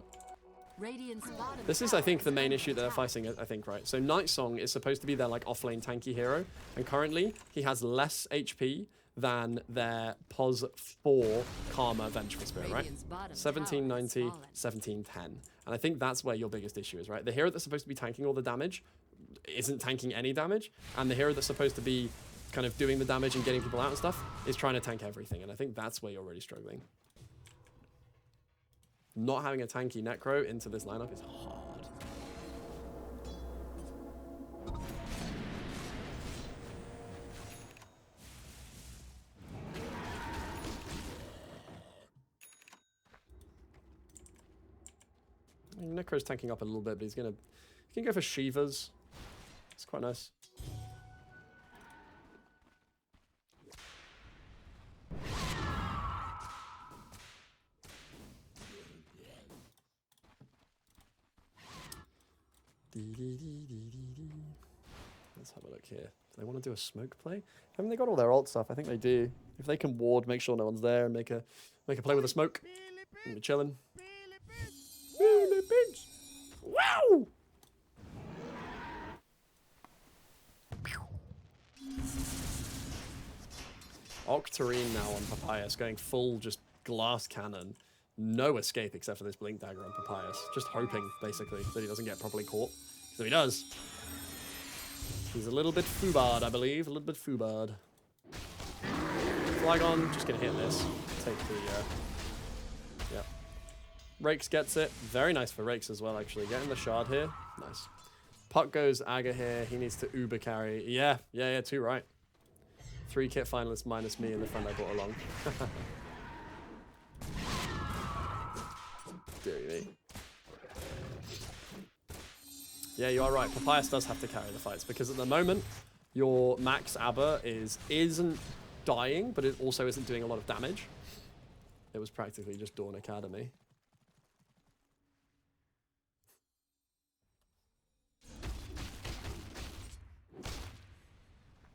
This is, I think, the main issue that they're fighting, I think, right? So Night Song is supposed to be their, like, offlane tanky hero, and currently he has less HP than their POS 4 Karma Vengeful Spirit, right? 1790, 1710. And I think that's where your biggest issue is, right? The hero that's supposed to be tanking all the damage isn't tanking any damage, and the hero that's supposed to be kind of doing the damage and getting people out and stuff is trying to tank everything, and I think that's where you're really struggling. Not having a tanky Necro into this lineup is hard. Necro's tanking up a little bit, but he can go for Shivas. It's quite nice. Let's have a look here. Do they want to do a smoke play? Haven't they got all their ult stuff? I think they do. If they can ward, make sure no one's there, and make a play with a smoke. And we're chilling. Really pigs. Wow! Octarine now on Papyrus, going full just glass cannon. No escape except for this blink dagger on Papyrus. Just hoping, basically, that he doesn't get properly caught. So he does. He's a little bit foobarred, I believe. A little bit foobarred. Flygon, just gonna hit this. Take the, yeah. Rakes gets it. Very nice for Rakes as well, actually. Getting the shard here. Nice. Puck goes Aga here. He needs to Uber carry. Yeah, too right. 3 kit finalists minus me and the friend I brought along. Deary me. Yeah, you are right. Papyrus does have to carry the fights because at the moment, your max ABBA isn't dying, but it also isn't doing a lot of damage. It was practically just Dawn Academy.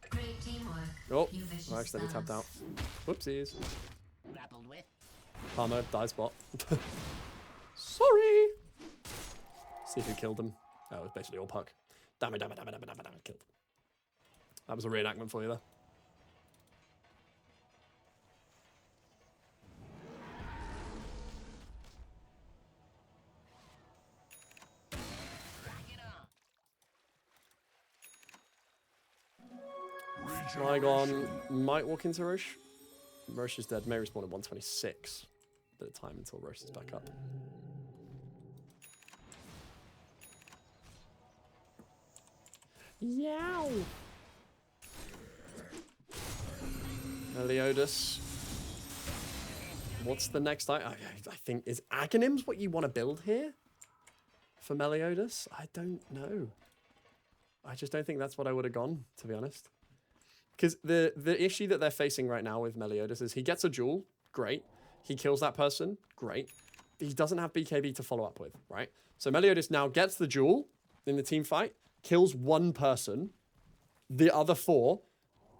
Great teamwork. Oh, I accidentally tapped out. Whoopsies. Karma, die spot. Sorry. See who killed him. Oh, it was basically all Puck. Damn it, killed him. That was a reenactment for you there. Flygon might walk into Roche. Roche is dead. May respawn at 126. Bit of time until Roche is back up. Yow! Meliodas. What's the next I think, is Aghanims what you want to build here? For Meliodas? I don't know. I just don't think that's what I would have gone, to be honest. Because the issue that they're facing right now with Meliodas is he gets a jewel, great. He kills that person, great. He doesn't have BKB to follow up with, right? So Meliodas now gets the jewel in the team fight, kills one person. The other 4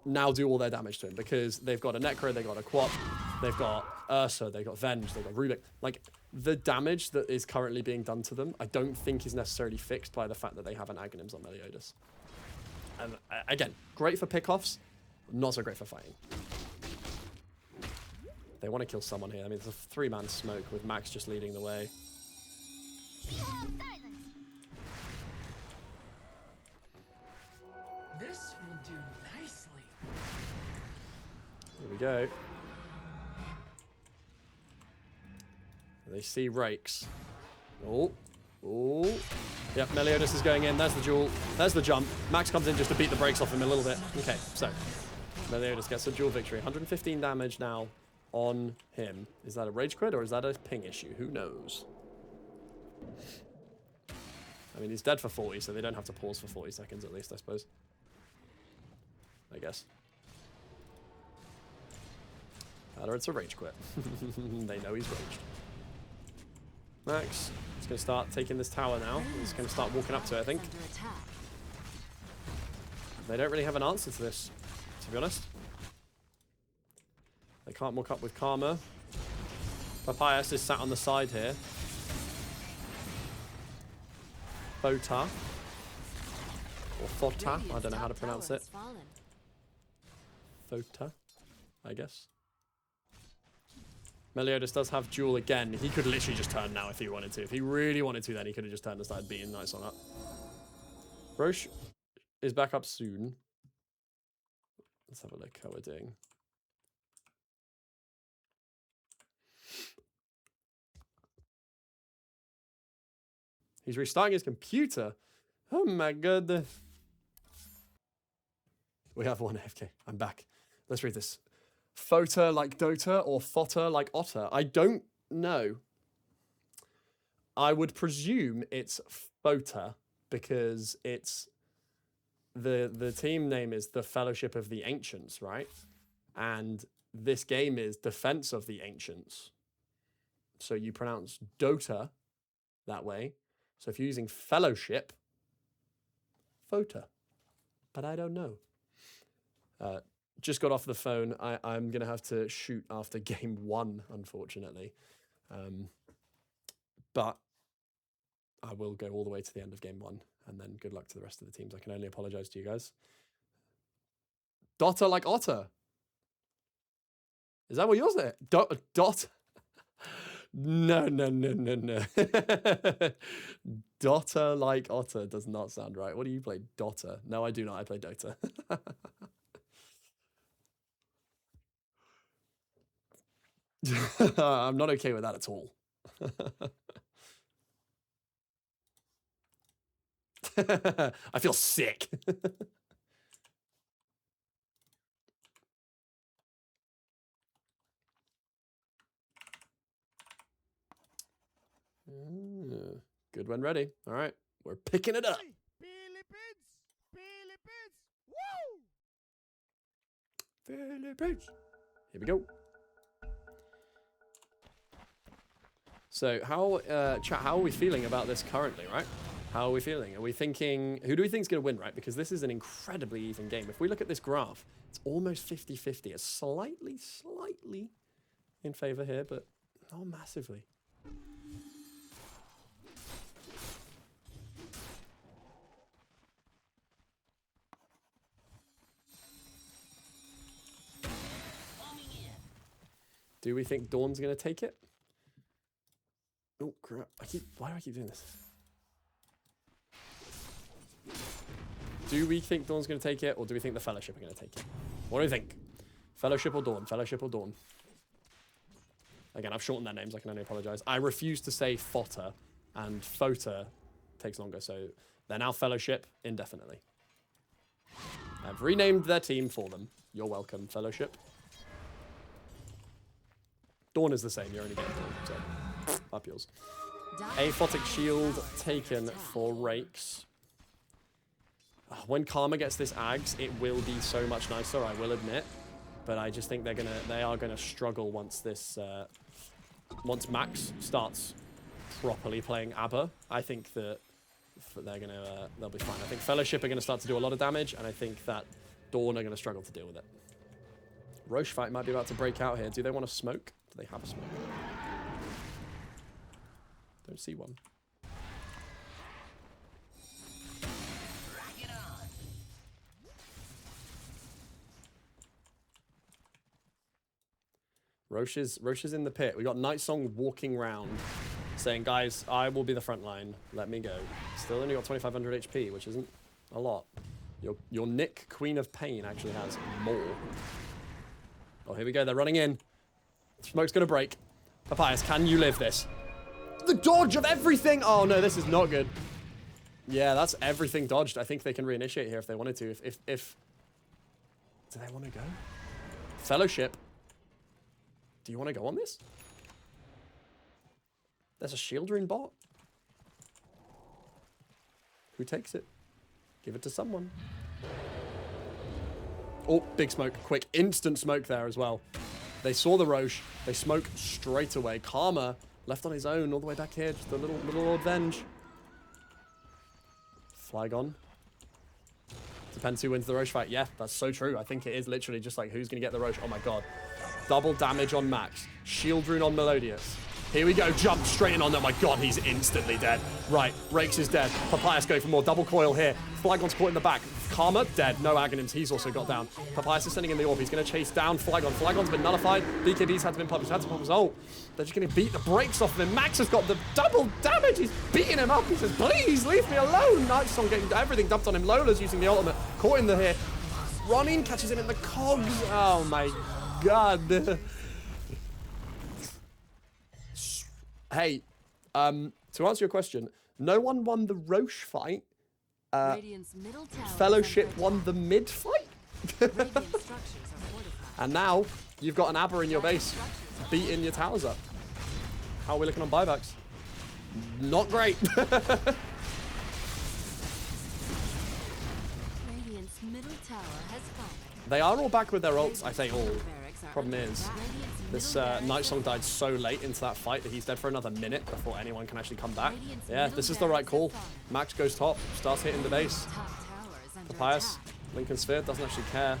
now do all their damage to him because they've got a Necro, they've got a Quap, they've got Ursa, they've got Venge, they've got Rubik. Like, the damage that is currently being done to them, I don't think is necessarily fixed by the fact that they have an Aghanims on Meliodas. And again, great for pickoffs, not so great for fighting. They want to kill someone here. I mean, it's a 3-man smoke with Max just leading the way. This will do nicely. Here we go. They see Rakes. Oh. Yep, Meliodas is going in. There's the jewel. There's the jump. Max comes in just to beat the brakes off him a little bit. Okay, so Meliodas gets a duel victory. 115 damage now on him. Is that a rage quit or is that a ping issue? Who knows? I mean, he's dead for 40, so they don't have to pause for 40 seconds at least, I suppose. I guess. Or it's a rage quit. They know he's raged. Max is going to start taking this tower now. He's going to start walking up to it, I think. They don't really have an answer to this, to be honest. They can't walk up with Karma. Papyrus is sat on the side here. FOTA. Or FOTA. I don't know how to pronounce it. FOTA, I guess. Meliodas does have duel again. He could literally just turn now if he wanted to. If he really wanted to, then he could have just turned and started beating Nice on up. Roche is back up soon. Let's have a look how we're doing. He's restarting his computer. Oh my god. We have one AFK. I'm back. Let's read this. FOTA like Dota or FOTA like Otter? I don't know. I would presume it's FOTA because it's the team name is the Fellowship of the Ancients, right? And this game is Defense of the Ancients. So you pronounce Dota that way. So if you're using Fellowship, FOTA. But I don't know. Just got off the phone. I'm going to have to shoot after game 1, unfortunately. But I will go all the way to the end of game 1. And then good luck to the rest of the teams. I can only apologize to you guys. Dota like otter. Is that what yours is? Dot. No. Dota like otter does not sound right. What do you play? Dota. No, I do not. I play Dota. I'm not okay with that at all. I feel sick. Good when ready. All right, we're picking it up. Philippines. Here we go. So how chat, how are we feeling about this currently, right? How are we feeling? Are we thinking, who do we think is going to win, right? Because this is an incredibly even game. If we look at this graph, it's almost 50-50. It's slightly in favor here, but not massively. Do we think Dawn's going to take it? Oh, crap. Why do I keep doing this? Do we think Dawn's going to take it, or do we think the Fellowship are going to take it? What do you think? Fellowship or Dawn? Fellowship or Dawn? Again, I've shortened their names. I can only apologize. I refuse to say FOTA, and FOTA takes longer, so they're now Fellowship indefinitely. I've renamed their team for them. You're welcome, Fellowship. Dawn is the same. You're only getting Dawn, so up yours. Aphotic Shield taken for Rakes. When Karma gets this Ags, it will be so much nicer, I will admit. But I just think they are gonna struggle once this once Max starts properly playing ABBA. I think that they'll be fine. I think Fellowship are gonna start to do a lot of damage, and I think that Dawn are gonna struggle to deal with it. Roche fight might be about to break out here. Do they want to smoke? Do they have a smoke? Don't see one. Roche is in the pit. We got Night Song walking round saying, guys, I will be the front line. Let me go. Still only got 2,500 HP, which isn't a lot. Your Nick, Queen of Pain, actually has more. Oh, here we go. They're running in. Smoke's going to break. Papyrus, can you live this? The dodge of everything! Oh, no, this is not good. Yeah, that's everything dodged. I think they can reinitiate here if they wanted to. If do they want to go? Fellowship. Do you want to go on this? There's a shield rune bot. Who takes it? Give it to someone. Oh, big smoke. Quick, instant smoke there as well. They saw the Roche. They smoke straight away. Karma left on his own all the way back here. Just a little Lord Venge. Flygon. Depends who wins the Roche fight. Yeah, that's so true. I think it is literally just like who's going to get the Roche. Oh my god. Double damage on Max. Shield rune on Melodious. Here we go. Jump straight in on them. Oh my god, he's instantly dead. Right, Rakes is dead. Papyrus going for more. Double coil here. Flygon's caught in the back. Karma, dead. No Aghanims. He's also got down. Papyrus is sending in the orb. He's going to chase down Flygon. Flygon's been nullified. BKB's had to be published. Had to pop his ult. They're just going to beat the brakes off of him. Max has got the double damage. He's beating him up. He says, please leave me alone. Night Song getting everything dumped on him. Lola's using the ultimate. Caught in the here. Ronin catches him in the cogs. Oh my god. Hey, to answer your question, no one won the Roche fight. Fellowship won the mid fight. And now you've got an Abba in your base, beating your towers up. How are we looking on buybacks? Not great. Radiant's middle tower has fallen. They are all back with their ults. I say all. Barracks are Problem under is, attack. Radiant's this middle barracks Night Song are died so late into that fight that he's dead for another minute before anyone can actually come back. Radiant's Yeah, middle this is the right barracks call. have fallen. Max goes top, starts hitting the base. Top tower is under Papyrus, attack. Lincoln Sphere doesn't actually care.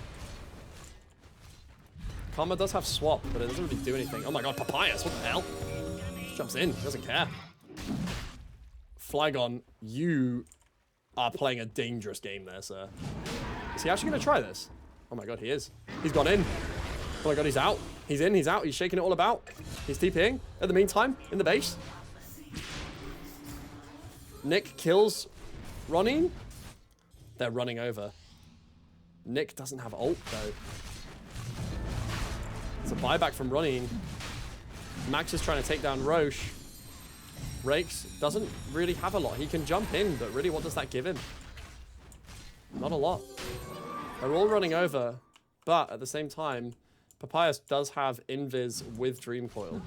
Karma does have swap, but it doesn't really do anything. Oh my god, Papyrus, what the hell? Just jumps in, doesn't care. Flygon, you are playing a dangerous game there, sir. Is he actually going to try this? Oh my god, he is. He's gone in. Oh my god, he's out. He's in, he's out. He's shaking it all about. He's TPing. In the meantime, in the base. Nick kills Ronnie. They're running over. Nick doesn't have ult, though. It's a buyback from Ronnie. Max is trying to take down Roche. Rakes doesn't really have a lot. He can jump in, but really, what does that give him? Not a lot. They're all running over, but at the same time, Papyrus does have Invis with Dream Coil.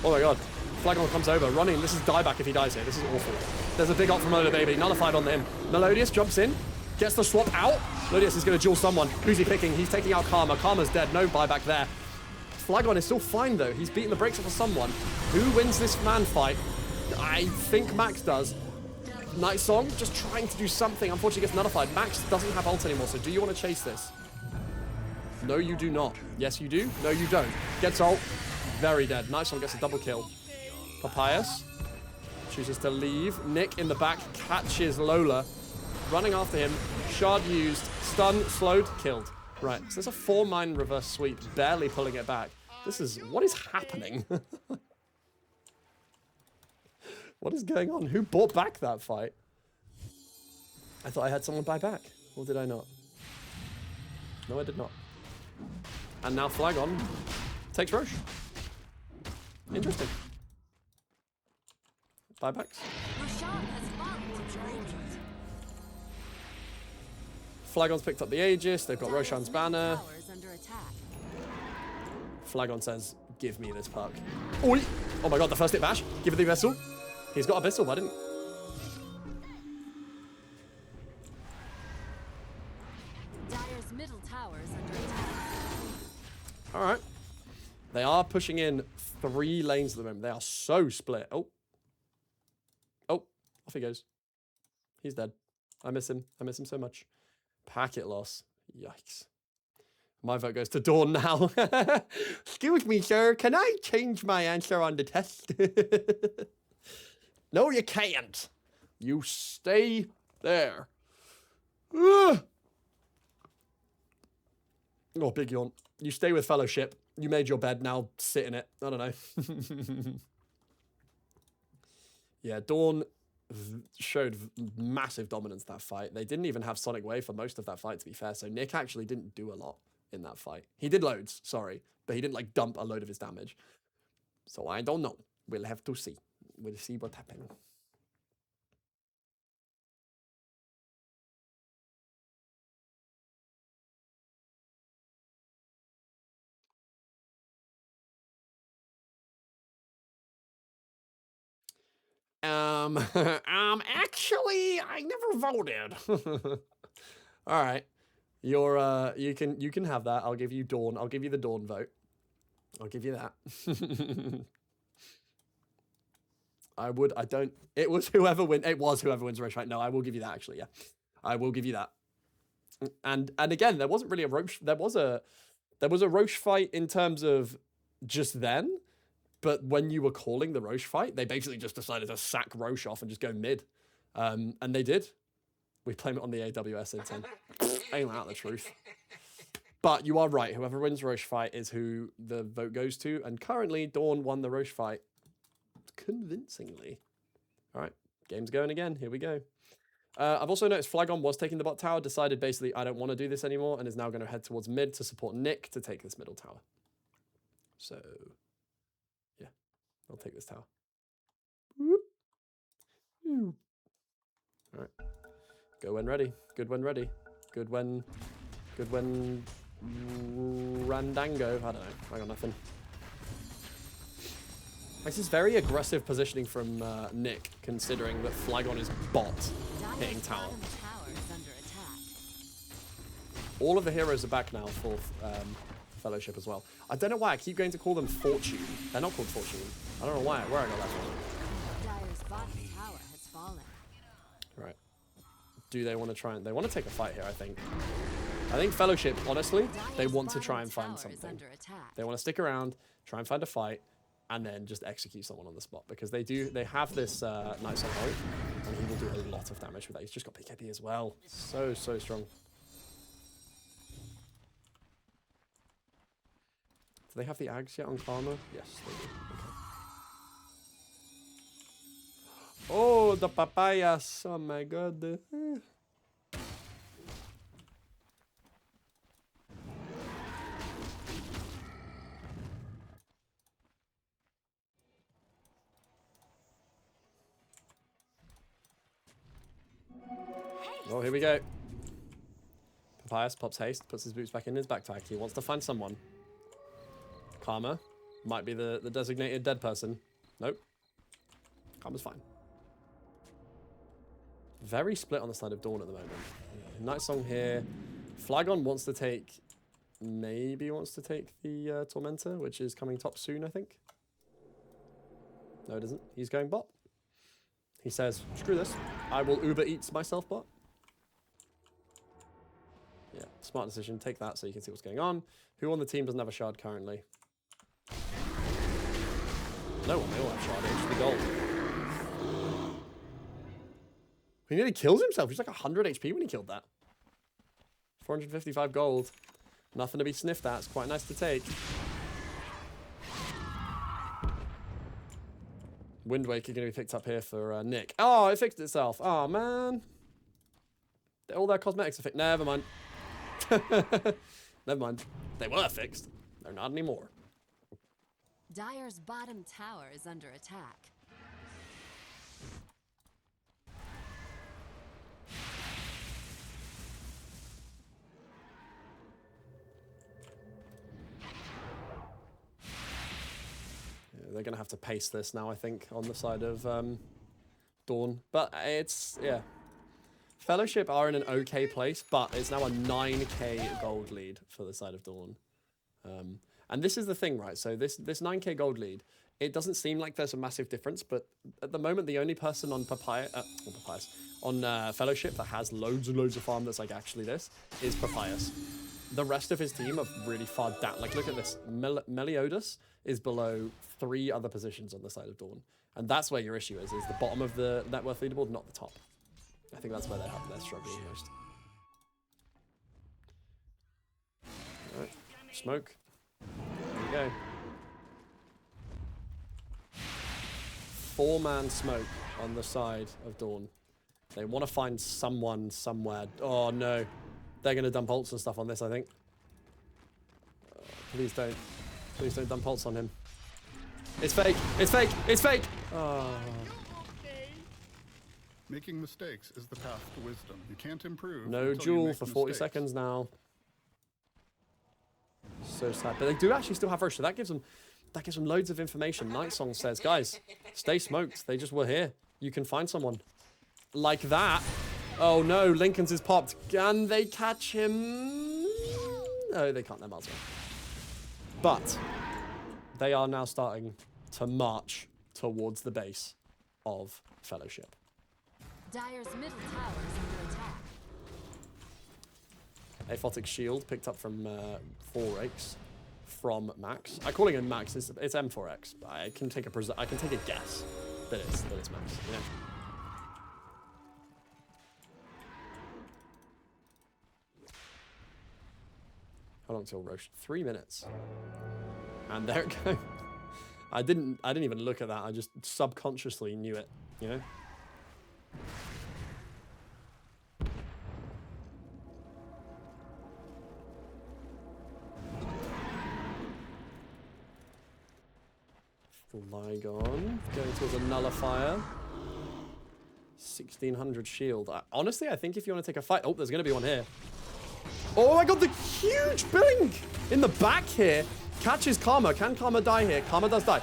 Oh my god. Flagon comes over, running. This is dieback if he dies here. This is awful. There's a big ult from Lola Baby. Nullified on him. Melodious jumps in, gets the swap out. Melodious is going to duel someone. Who's he picking? He's taking out Karma. Karma's dead. No buyback there. Flagon is still fine, though. He's beating the brakes off of someone. Who wins this man fight? I think Max does. Night Song just trying to do something. Unfortunately, gets nullified. Max doesn't have ult anymore, so do you want to chase this? No, you do not. Yes, you do. No, you don't. Gets ult. Very dead. Night Song gets a double kill. Papyrus chooses to leave. Nick in the back catches Lola. Running after him. Shard used. Stun, slowed, killed. Right, so there's a 4-mine reverse sweep. Barely pulling it back. This is... What is happening? What is going on? Who bought back that fight? I thought I had someone buy back. Or did I not? No, I did not. And now Flagon takes Roche. Interesting. Buybacks. Roshan has fallen. Flagon's picked up the Aegis. They've got Dire's Roshan's middle banner. tower is under attack. Flagon says, give me this puck. Oi! Oh my god, the first hit bash. Give it the Abyssal. He's got Abyssal, why didn't... Dire's middle tower is under attack. Alright. They are pushing in 3 lanes at the moment. They are so split. Oh. Oh, off he goes. He's dead. I miss him. I miss him so much. Packet loss. Yikes. My vote goes to Dawn now. Excuse me, sir. Can I change my answer on the test? No, you can't. You stay there. Ugh. Oh, big yawn. You stay with Fellowship. You made your bed, now sit in it. I don't know. Yeah, Dawn showed massive dominance that fight. They didn't even have Sonic Wave for most of that fight, to be fair. So Nick actually didn't do a lot in that fight. He did loads, sorry. But he didn't, like, dump a load of his damage. So I don't know. We'll have to see. We'll see what happens. Actually, I never voted. All right. You're, you can have that. I'll give you Dawn. I'll give you the Dawn vote. I'll give you that. It was whoever wins Roche fight. No, I will give you that, actually, yeah. I will give you that. And again, there wasn't really a Roche, there was a Roche fight in terms of just then, but when you were calling the Roche fight, they basically just decided to sack Roche off and just go mid. And they did. We blame it on the AWS intent. Ain't that the truth? But you are right. Whoever wins Roche fight is who the vote goes to. And currently, Dawn won the Roche fight convincingly. All right, game's going again. Here we go. I've also noticed Flagon was taking the bot tower, decided basically I don't want to do this anymore, and is now going to head towards mid to support Nick to take this middle tower. So, yeah, I'll take this tower. Whoop. All right. Go when ready. Good when ready. Good when Randango. I don't know. I got nothing. This is very aggressive positioning from Nick, considering that Flagon is bot hitting tower. Bottom tower is under attack. All of the heroes are back now for Fellowship as well. I don't know why I keep going to call them Fortune. They're not called Fortune. I don't know why. Where I got that from. Dire's bottom tower has fallen. Right. Do they want to try and... They want to take a fight here, I think. I think Fellowship, honestly, they want to try and find something. They want to stick around, try and find a fight, and then just execute someone on the spot. Because they have this Night Song ult, and he will do a lot of damage with that. He's just got PKP as well. So strong. Do they have the Ags yet on Karma? Yes, they do. Okay. Oh, the papayas. Oh my god. Oh, here we go. Papayas pops haste, puts his boots back in his backpack. He wants to find someone. Karma might be the designated dead person. Nope. Karma's fine. Very split on the side of Dawn at the moment. Night Song here. Flagon wants to take... Maybe wants to take the Tormentor, which is coming top soon, I think. No, it isn't. He's going bot. He says, screw this. I will Uber Eats myself bot. Yeah, smart decision. Take that so you can see what's going on. Who on the team doesn't have a shard currently? No one. They all have shard. It's the gold. He nearly kills himself. He's like 100 HP when he killed that. 455 gold. Nothing to be sniffed at. It's quite nice to take. Wind Waker going to be picked up here for Nick. Oh, it fixed itself. Oh, man. All their cosmetics are fixed. Never mind. Never mind. They were fixed. They're not anymore. Dire's bottom tower is under attack. They're going to have to pace this now, I think, on the side of Dawn. But it's, yeah. Fellowship are in an okay place, but it's now a 9k gold lead for the side of Dawn. And this is the thing, right? So this 9k gold lead, it doesn't seem like there's a massive difference, but at the moment, the only person on Fellowship that has loads and loads of farm that's like actually this is Papayas. The rest of his team are really far down. Like, look at this. Meliodas is below 3 other positions on the side of Dawn. And that's where your issue is the bottom of the net worth leaderboard, not the top. I think that's where they're struggling most. Alright, smoke. There we go. 4-man smoke on the side of Dawn. They want to find someone somewhere. Oh, no. They're going to dump ults and stuff on this, I think. Please don't. Please don't dump ults on him. It's fake. It's fake. It's fake. Oh. Making mistakes is the path to wisdom. You can't improve. No duel for 40 seconds now. So sad. But they do actually still have Roche, so that gives them loads of information. Night Song says, guys, stay smoked. They just were here. You can find someone. Like that. Oh no, Lincoln's is popped. Can they catch him? No, they can't. They're miles away. But they are now starting to march towards the base of Fellowship. Dire's middle tower is under attack. A Photic shield picked up from 4x from Max. I'm calling him Max. It's M4X. But I can take a guess that it's Max. You know. How long till Roche? 3 minutes. And there it goes. I didn't even look at that. I just subconsciously knew it, you know? Flygon going towards a nullifier. 1600 shield. Honestly, I think if you want to take a fight... Oh, there's going to be one here. Oh my god, the huge blink in the back here. Catches Karma. Can Karma die here? Karma does die.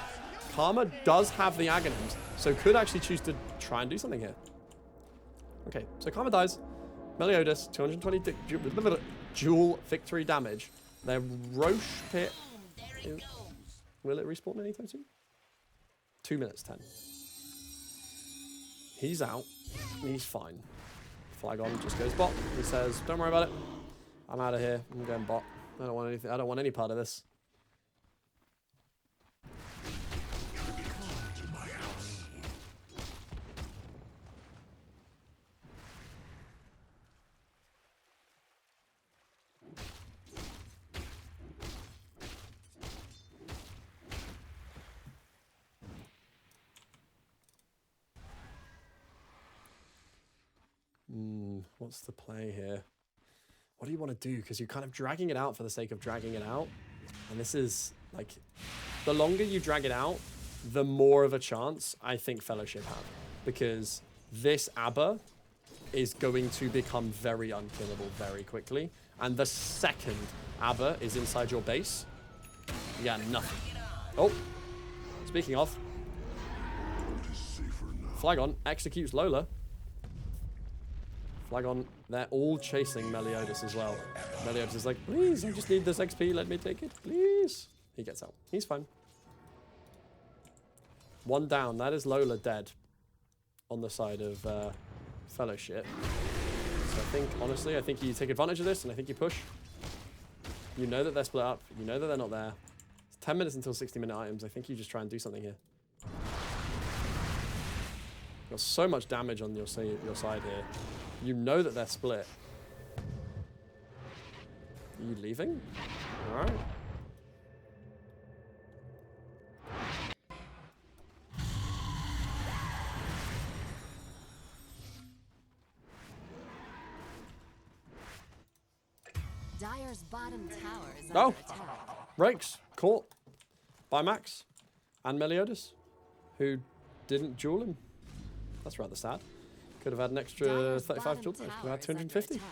Karma does have the Aghanims, so could actually choose to try and do something here. Okay, so Karma dies. Meliodas, 220 dual victory damage. Their Roche pit. Will it respawn anytime soon? 2 minutes 10. He's out. He's fine. Flygon just goes bot. He says, "Don't worry about it. I'm out of here. I'm going bot. I don't want anything. I don't want any part of this." What's the play here? What do you want to do? Because you're kind of dragging it out for the sake of dragging it out. And this is, like, the longer you drag it out, the more of a chance I think Fellowship have. Because this ABBA is going to become very unkillable very quickly. And the second ABBA is inside your base, yeah, nothing. Oh, speaking of, Flygon executes Lola. Flygon, they're all chasing Meliodas as well. Meliodas is like, "Please, I just need this XP, let me take it, please." He gets out. He's fine. One down. That is Lola dead on the side of Fellowship. So I think, honestly, I think you take advantage of this, and I think you push. You know that they're split up. You know that they're not there. It's 10 minutes until 60-minute items. I think you just try and do something here. You've got so much damage on your side here. You know that they're split. Are you leaving? Alright. Dire's bottom tower is Oh! under attack. Rakes caught by Max and Meliodas, who didn't duel him. That's rather sad. Could have had an extra Dire's 35 bottom duel damage. Could have had tower is under 250. attack.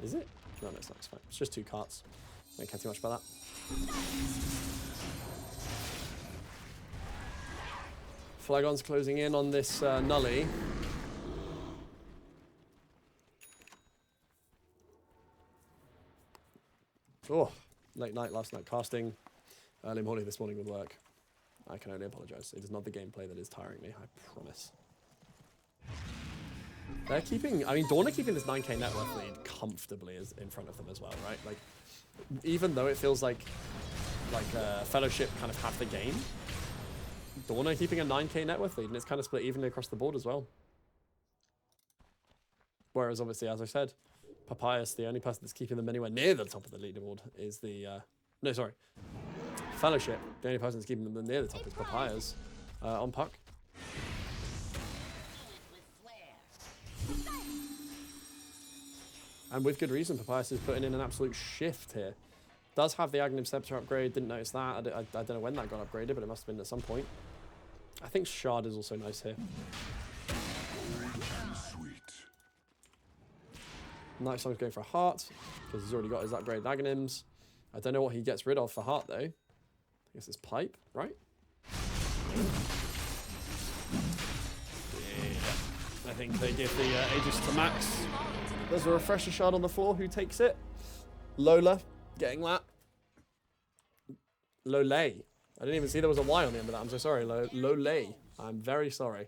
Is it? No, no, it's not. It's fine. It's just 2 carts. Don't care too much about that. Flygon's closing in on this Nully. Oh, late night last night casting. Early morning this morning with work. I can only apologize. It is not the gameplay that is tiring me, I promise. They're keeping, I mean, Dawn are keeping this 9k net worth lead comfortably in front of them as well, right? Like, even though it feels like Fellowship kind of have the game, Dawn are keeping a 9k net worth lead, and it's kind of split evenly across the board as well. Whereas, obviously, as I said, Papyrus, the only person that's keeping them anywhere near the top of the leaderboard is the, no, sorry. Fellowship, the only person that's keeping them near the top is Papyrus on puck. And with good reason, Papyrus is putting in an absolute shift here. Does have the Aghanim Scepter upgrade, didn't notice that. I don't know when that got upgraded, but it must have been at some point. I think Shard is also nice here. Night Song's going for a heart, because he's already got his upgraded Aghanims. I don't know what he gets rid of for heart, though. I guess it's pipe, right? Yeah. I think they give the Aegis to Max. There's a refresher shard on the floor. Who takes it? Lola getting that. Lole. I didn't even see there was a Y on the end of that. I'm so sorry. Lole. I'm very sorry.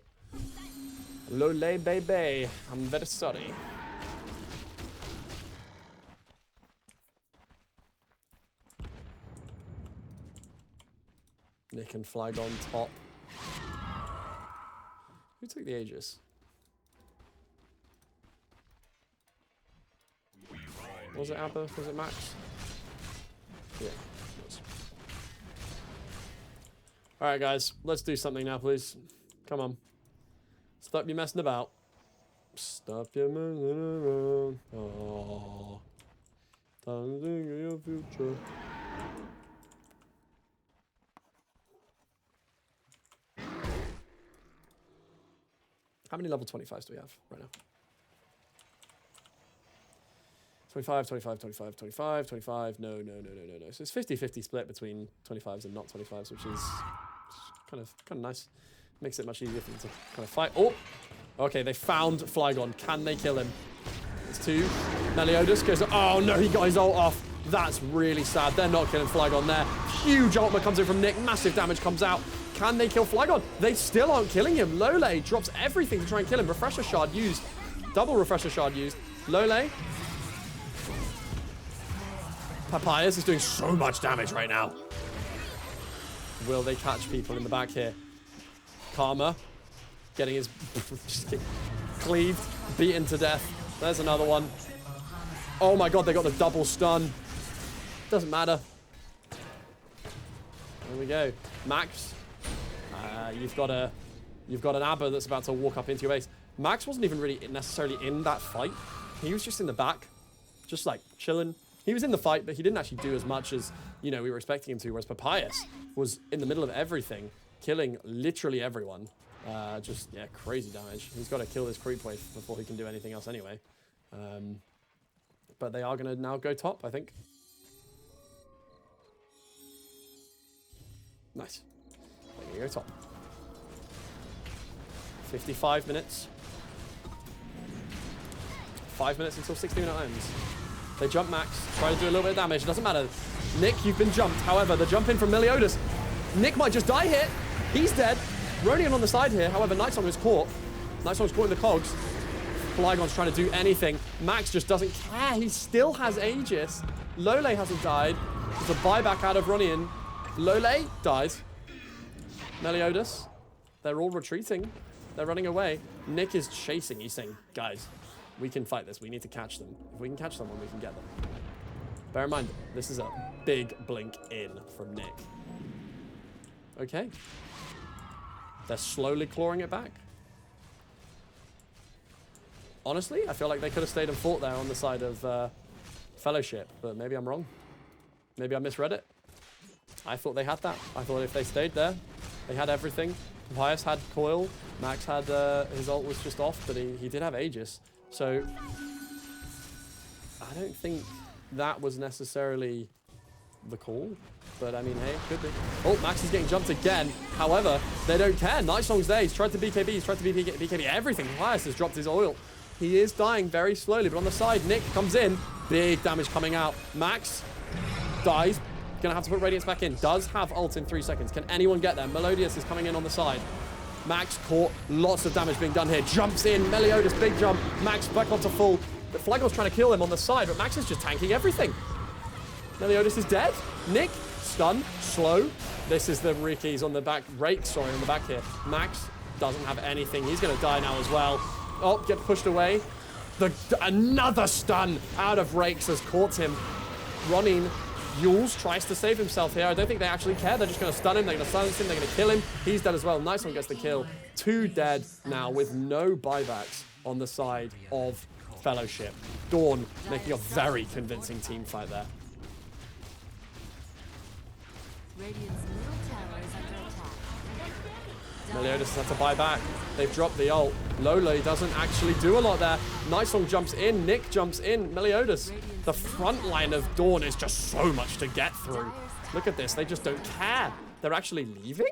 Lole baby. I'm very sorry. Nick and Flygon top. Who took the Aegis? Was it Abba? Was it Max? Yeah. Alright guys, let's do something now please. Come on. Stop your messing about. Stop your messing around. Oh. Time to think of your future. How many level 25s do we have right now? 25, 25, 25, 25, 25. No. So it's 50-50 split between 25s and not 25s, which is kind of nice. Makes it much easier for them to kind of fight. Oh, okay, they found Flygon. Can they kill him? It's 2. Meliodas goes, oh no, he got his ult off. That's really sad. They're not killing Flygon there. Huge ultimate comes in from Nick. Massive damage comes out. Can they kill Flygon? They still aren't killing him. Lole drops everything to try and kill him. Refresher shard used. Double refresher shard used. Lole. Papayas is doing so much damage right now. Will they catch people in the back here? Karma getting his just get cleaved, beaten to death. There's another one. Oh my god, they got the double stun. Doesn't matter. There we go. Max, you've got an Abba that's about to walk up into your base. Max wasn't even really necessarily in that fight. He was just in the back, just like chilling. He was in the fight, but he didn't actually do as much as, you know, we were expecting him to, whereas Papayas was in the middle of everything, killing literally everyone. Just, yeah, crazy damage. He's got to kill this creep wave before he can do anything else anyway. But they are going to now go top, I think. Nice. They're going to go top. 55 minutes. 5 minutes until 60-minute ends. They jump Max, try to do a little bit of damage. It doesn't matter. Nick, you've been jumped. However, the jump in from Meliodas. Nick might just die here. He's dead. Rodion on the side here. However, Nightsong is caught. Nightsong's caught in the cogs. Flygon's trying to do anything. Max just doesn't care. He still has Aegis. Lole hasn't died. There's a buyback out of Rodion. Lole dies. Meliodas. They're all retreating. They're running away. Nick is chasing. He's saying, guys, we can fight this. We need to catch them. If we can catch someone, we can get them. Bear in mind, this is a big blink in from Nick. Okay. They're slowly clawing it back. Honestly, I feel like they could have stayed and fought there on the side of Fellowship, but maybe I'm wrong. Maybe I misread it. I thought they had that. I thought if they stayed there, they had everything. Pius had coil. Max had, his ult was just off, but he did have Aegis. So, I don't think that was necessarily the call. But, I mean, hey, it could be. Oh, Max is getting jumped again. However, they don't care. Nightsong's there. He's tried to BKB. He's tried to BKB everything. Pius has dropped his oil. He is dying very slowly, but on the side, Nick comes in. Big damage coming out. Max dies. Gonna have to put Radiance back in. Does have ult in 3 seconds. Can anyone get there? Melodious is coming in on the side. Max caught. Lots of damage being done here. Jumps in. Meliodas, big jump. Max back onto full. The Flagon's trying to kill him on the side, but Max is just tanking everything. Meliodas is dead. Nick, stun, slow. This is the Ricky's on the back. Rake, sorry, on the back here. Max doesn't have anything. He's gonna die now as well. Oh, get pushed away. Another stun out of Rakes has caught him. Ronin Yules tries to save himself here. I don't think they actually care. They're just going to stun him. They're going to silence him. They're going to kill him. He's dead as well. Nice one gets the kill. 2 dead now with no buybacks on the side of Fellowship. Dawn making a very convincing team fight there. Radiant's middle tower is under attack. Meliodas has had to buy back. They've dropped the ult. Lole doesn't actually do a lot there. Nightsong jumps in. Nick jumps in. Meliodas. The front line of Dawn is just so much to get through. Look at this. They just don't care. They're actually leaving?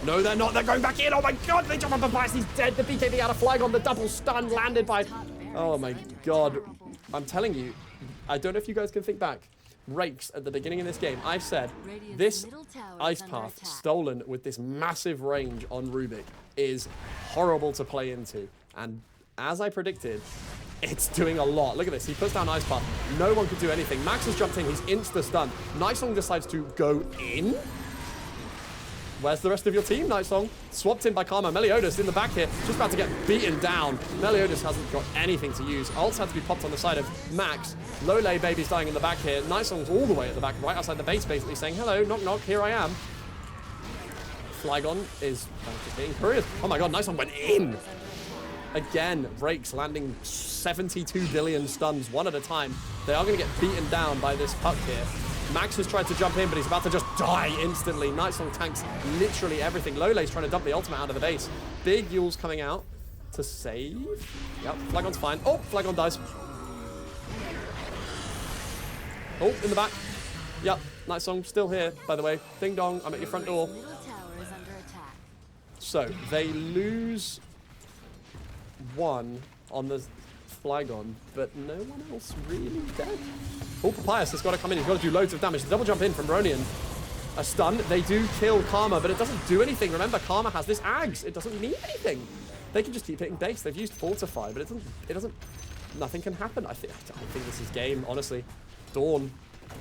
No, they're not. They're going back in. Oh my god. They jump up a pass. He's dead. The BKB out of Flygon. The double stun landed by... Oh my god. I'm telling you. I don't know if you guys can think back. Rakes at the beginning of this game, I said this ice path stolen with this massive range on Rubik is horrible to play into, and as I predicted, it's doing a lot. Look at this. He puts down ice path. No one could do anything. Max has jumped in. He's insta stunned. Nightsong decides to go in. Where's the rest of your team, Nightsong? Swapped in by Karma. Meliodas in the back here, just about to get beaten down. Meliodas hasn't got anything to use. Ults had to be popped on the side of Max. Lole baby's dying in the back here. Nightsong's all the way at the back, right outside the base, basically saying, hello, knock knock, here I am. Flygon is getting couriers. Oh my god, Nightsong went in. Again, Rakes landing 72 billion stuns one at a time. They are going to get beaten down by this puck here. Max has tried to jump in, but he's about to just die instantly. Nightsong tanks literally everything. Lole's trying to dump the ultimate out of the base. Big Yules coming out to save. Yep, Flagon's fine. Oh, Flagon dies. Oh, in the back. Yep, nice song. Still here, by the way. Ding dong, I'm at your front door. Middle tower is under attack. So, they lose one on the Flygon, but no one else really dead. Oh, Papyrus has got to come in. He's got to do loads of damage. The double jump in from Bronian. A stun. They do kill Karma, but it doesn't do anything. Remember, Karma has this Ags. It doesn't need anything. They can just keep hitting base. They've used Fortify, but it doesn't, nothing can happen. I think this is game, honestly. Dawn.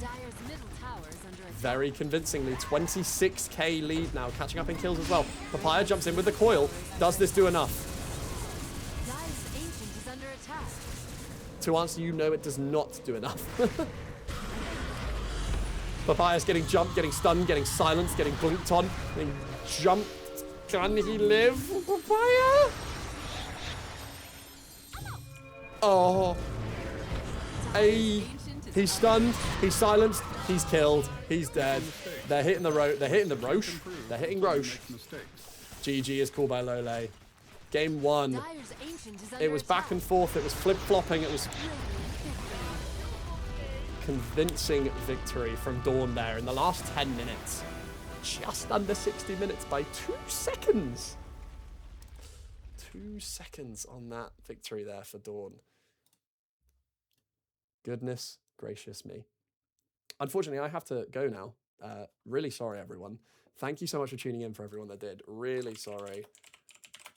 Dire's middle tower is under attack. Very convincingly, 26k lead now, catching up in kills as well. Papaya jumps in with the coil. Does this do enough? Dire's ancient is under attack. To answer you, no, it does not do enough. Papaya's getting jumped, getting stunned, getting silenced, getting blinked on, getting jumped. Can he live, Papaya? Oh. He's stunned, he's silenced, he's killed, he's dead. They're hitting the Roche. They're hitting the Roche. They're hitting Roche. GG is called by Lole. Game 1. Dire's ancient is under It was back and forth, it was flip-flopping, it was convincing victory from Dawn there in the last 10 minutes. Just under 60 minutes by 2 seconds. 2 seconds on that victory there for Dawn. Goodness gracious me. Unfortunately, I have to go now. Really sorry, everyone. Thank you so much for tuning in for everyone that did. Really sorry.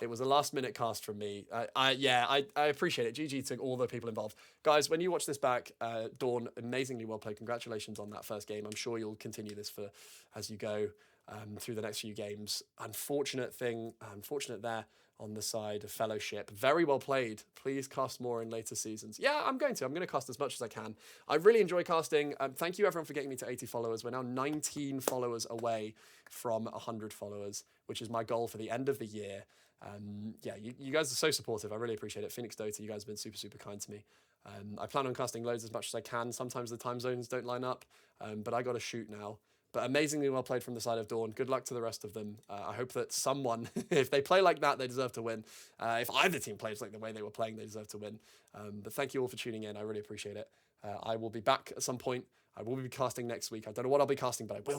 It was a last-minute cast from me. I appreciate it. GG to all the people involved. Guys, when you watch this back, Dawn, amazingly well played. Congratulations on that first game. I'm sure you'll continue this as you go through the next few games. Unfortunate there on the side of Fellowship. Very well played. Please cast more in later seasons. Yeah, I'm going to cast as much as I can. I really enjoy casting. Thank you, everyone, for getting me to 80 followers. We're now 19 followers away from 100 followers, which is my goal for the end of the year. Yeah, you guys are so supportive. I really appreciate it. Phoenix Dota, you guys have been super, super kind to me. I plan on casting loads as much as I can. Sometimes the time zones don't line up, but I got to shoot now. But amazingly well played from the side of Dawn. Good luck to the rest of them. I hope that someone, if they play like that, they deserve to win. If either team plays like the way they were playing, they deserve to win. But thank you all for tuning in. I really appreciate it. I will be back at some point. I will be casting next week. I don't know what I'll be casting, but I will.